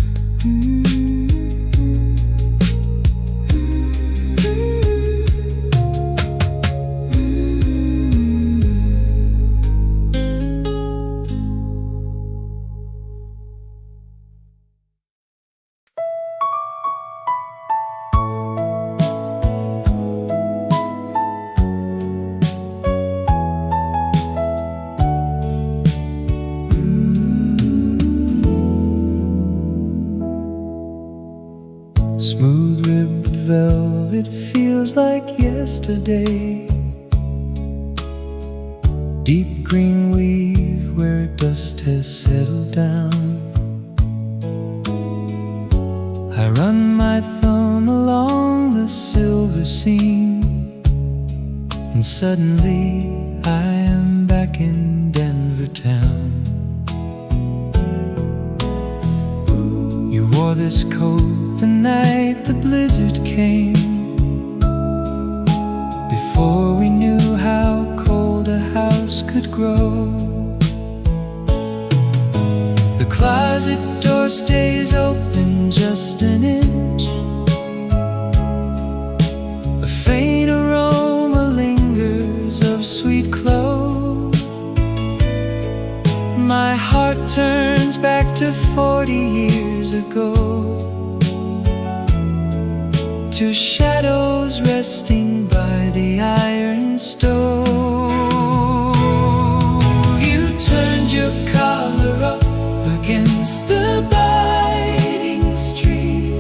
feels like yesterday. Deep green weave where dust has settled down. I run my thumb along the silver seam, and suddenly I am back in Denver town. You wore this coat the night the blizzard came, before we knew how cold a house could grow. The closet door stays open just an inch. A faint aroma lingers of sweet clove. My heart turns back to 40 years ago, to shadows resting by the iron stove. You turned your collar up against the biting street,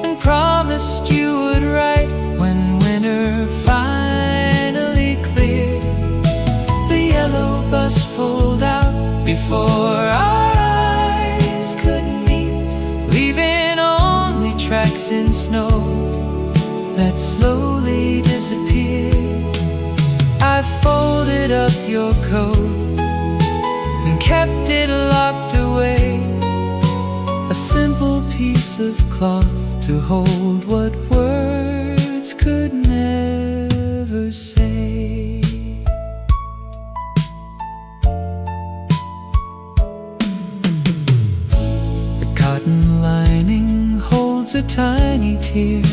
and promised you would write when winter finally cleared. The yellow bus pulled out before our eyes could meet, leaving only tracks in snow that slowly disappeared. I folded up your coat and kept it locked away, a simple piece of cloth to hold what words could never say. The cotton lining holds a tiny tear,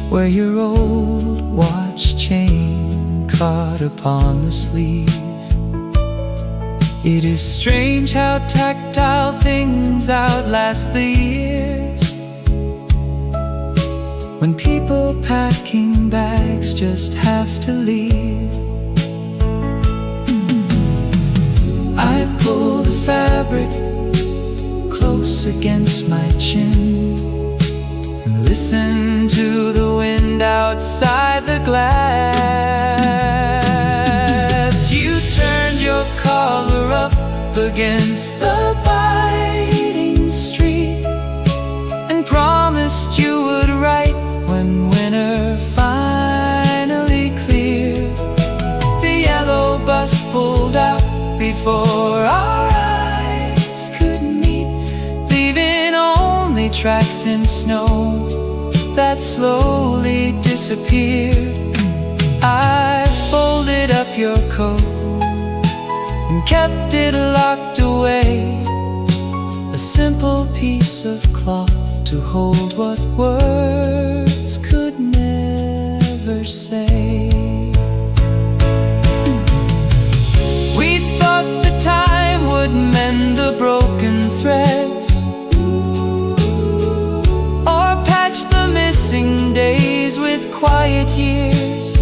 where your old watch chain caught upon the sleeve. It is strange how tactile things outlast the years, when people packing bags just have to leave. I pull the fabric close against my chin and listen to the wind outside the glass. You turned your collar up against the biting street, and promised you would write when winter finally cleared. The yellow bus pulled out before our eyes could meet, leaving only tracks in snow that slowly disappeared. I folded up your coat and kept it locked away, a simple piece of cloth to hold what words could never say. We thought the time would mend the broken threads, or patch the missing days with quiet years.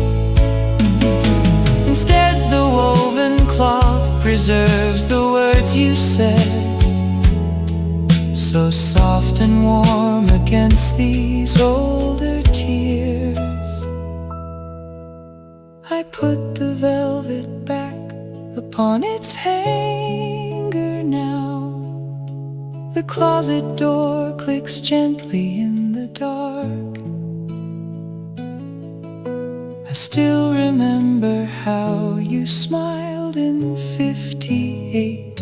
Instead, the woven cloth preserves the words you said, so soft and warm against these older tears. I put the velvet back upon its hanger now. The closet door clicks gently in the dark. I still remember how you smiled in '58,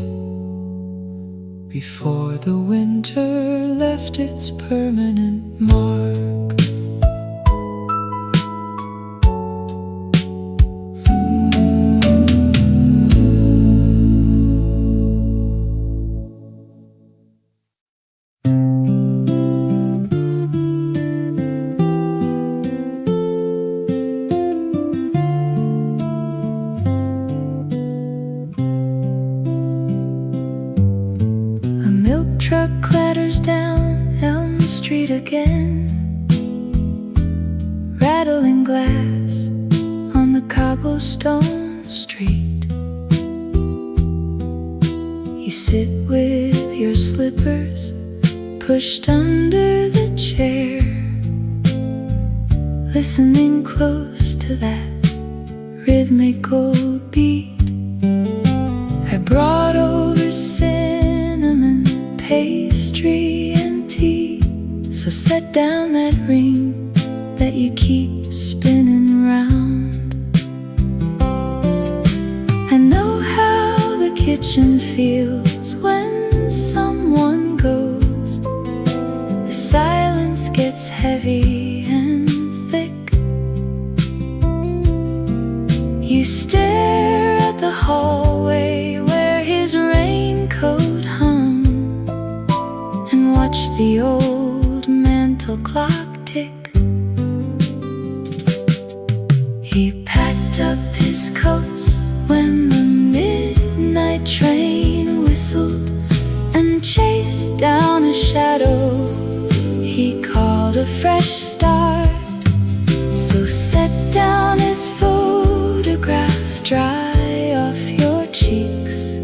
before the winter left its permanent mark. Truck clatters down Elm Street again, rattling glass on the cobblestone street. You sit with your slippers pushed under the chair, listening close to that rhythmical beat. I brought over cinnamon, pastry, and tea. So set down that ring that you keep spinning round. I know how the kitchen feels when someone goes. The silence gets heavy and thick. You stare at the hallway where his raincoat hung and watch the old mantel clock tick. He packed up his coats when the midnight train whistled and chased down a shadow he called a fresh start. So set down his photograph, dry off your cheeks,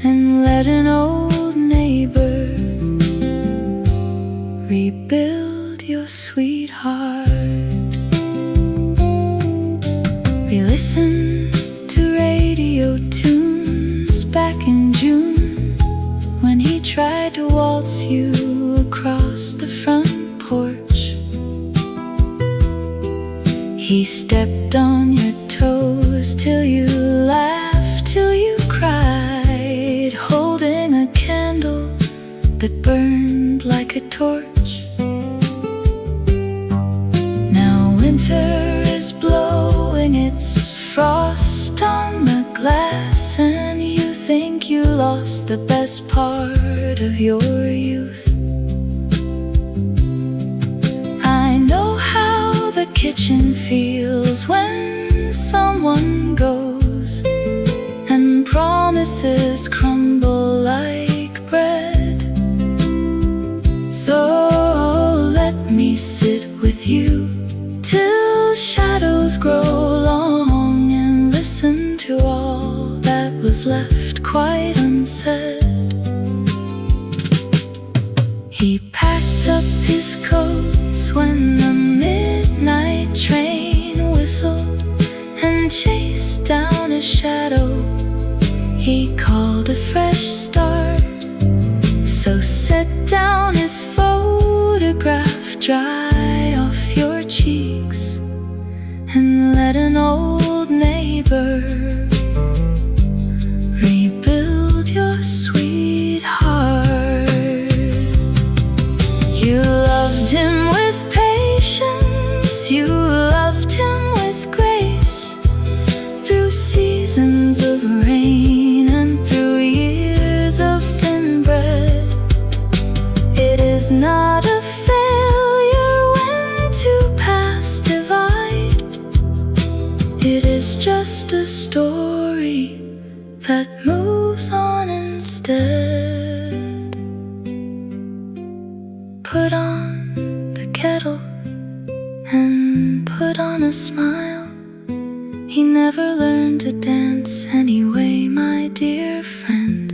and let an old neighbor rebuild your sweetheart. We listened to radio tunes back in June when he tried to waltz you across the front porch. He stepped on your toes till you laughed, till you cried, holding a candle that burned like a torch. Now winter is blowing its frost on the glass, and you think you lost the best part of your youth. I know how the kitchen feels when someone goes and promises crumble like bread. So let me sit with you till shadows grow long and listen to all that was left quite unsaid. He packed up his coats when the midnight train whistled and chased down a shadow he called a fresh start. So set down his photograph, dry off your cheeks, and let an old neighbor rebuild your sweetheart. You loved him with patience, you loved him with grace, through seasons of rain and through years of thin bread. It is not a failure when two paths divide. It is just a story that moves on instead. Put on the kettle and put on a smile. He never learned to dance anyway, my dear friend.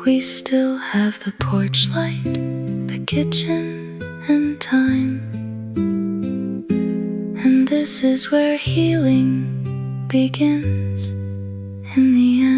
We still have the porch light, the kitchen, and time. And this is where healing begins in the end.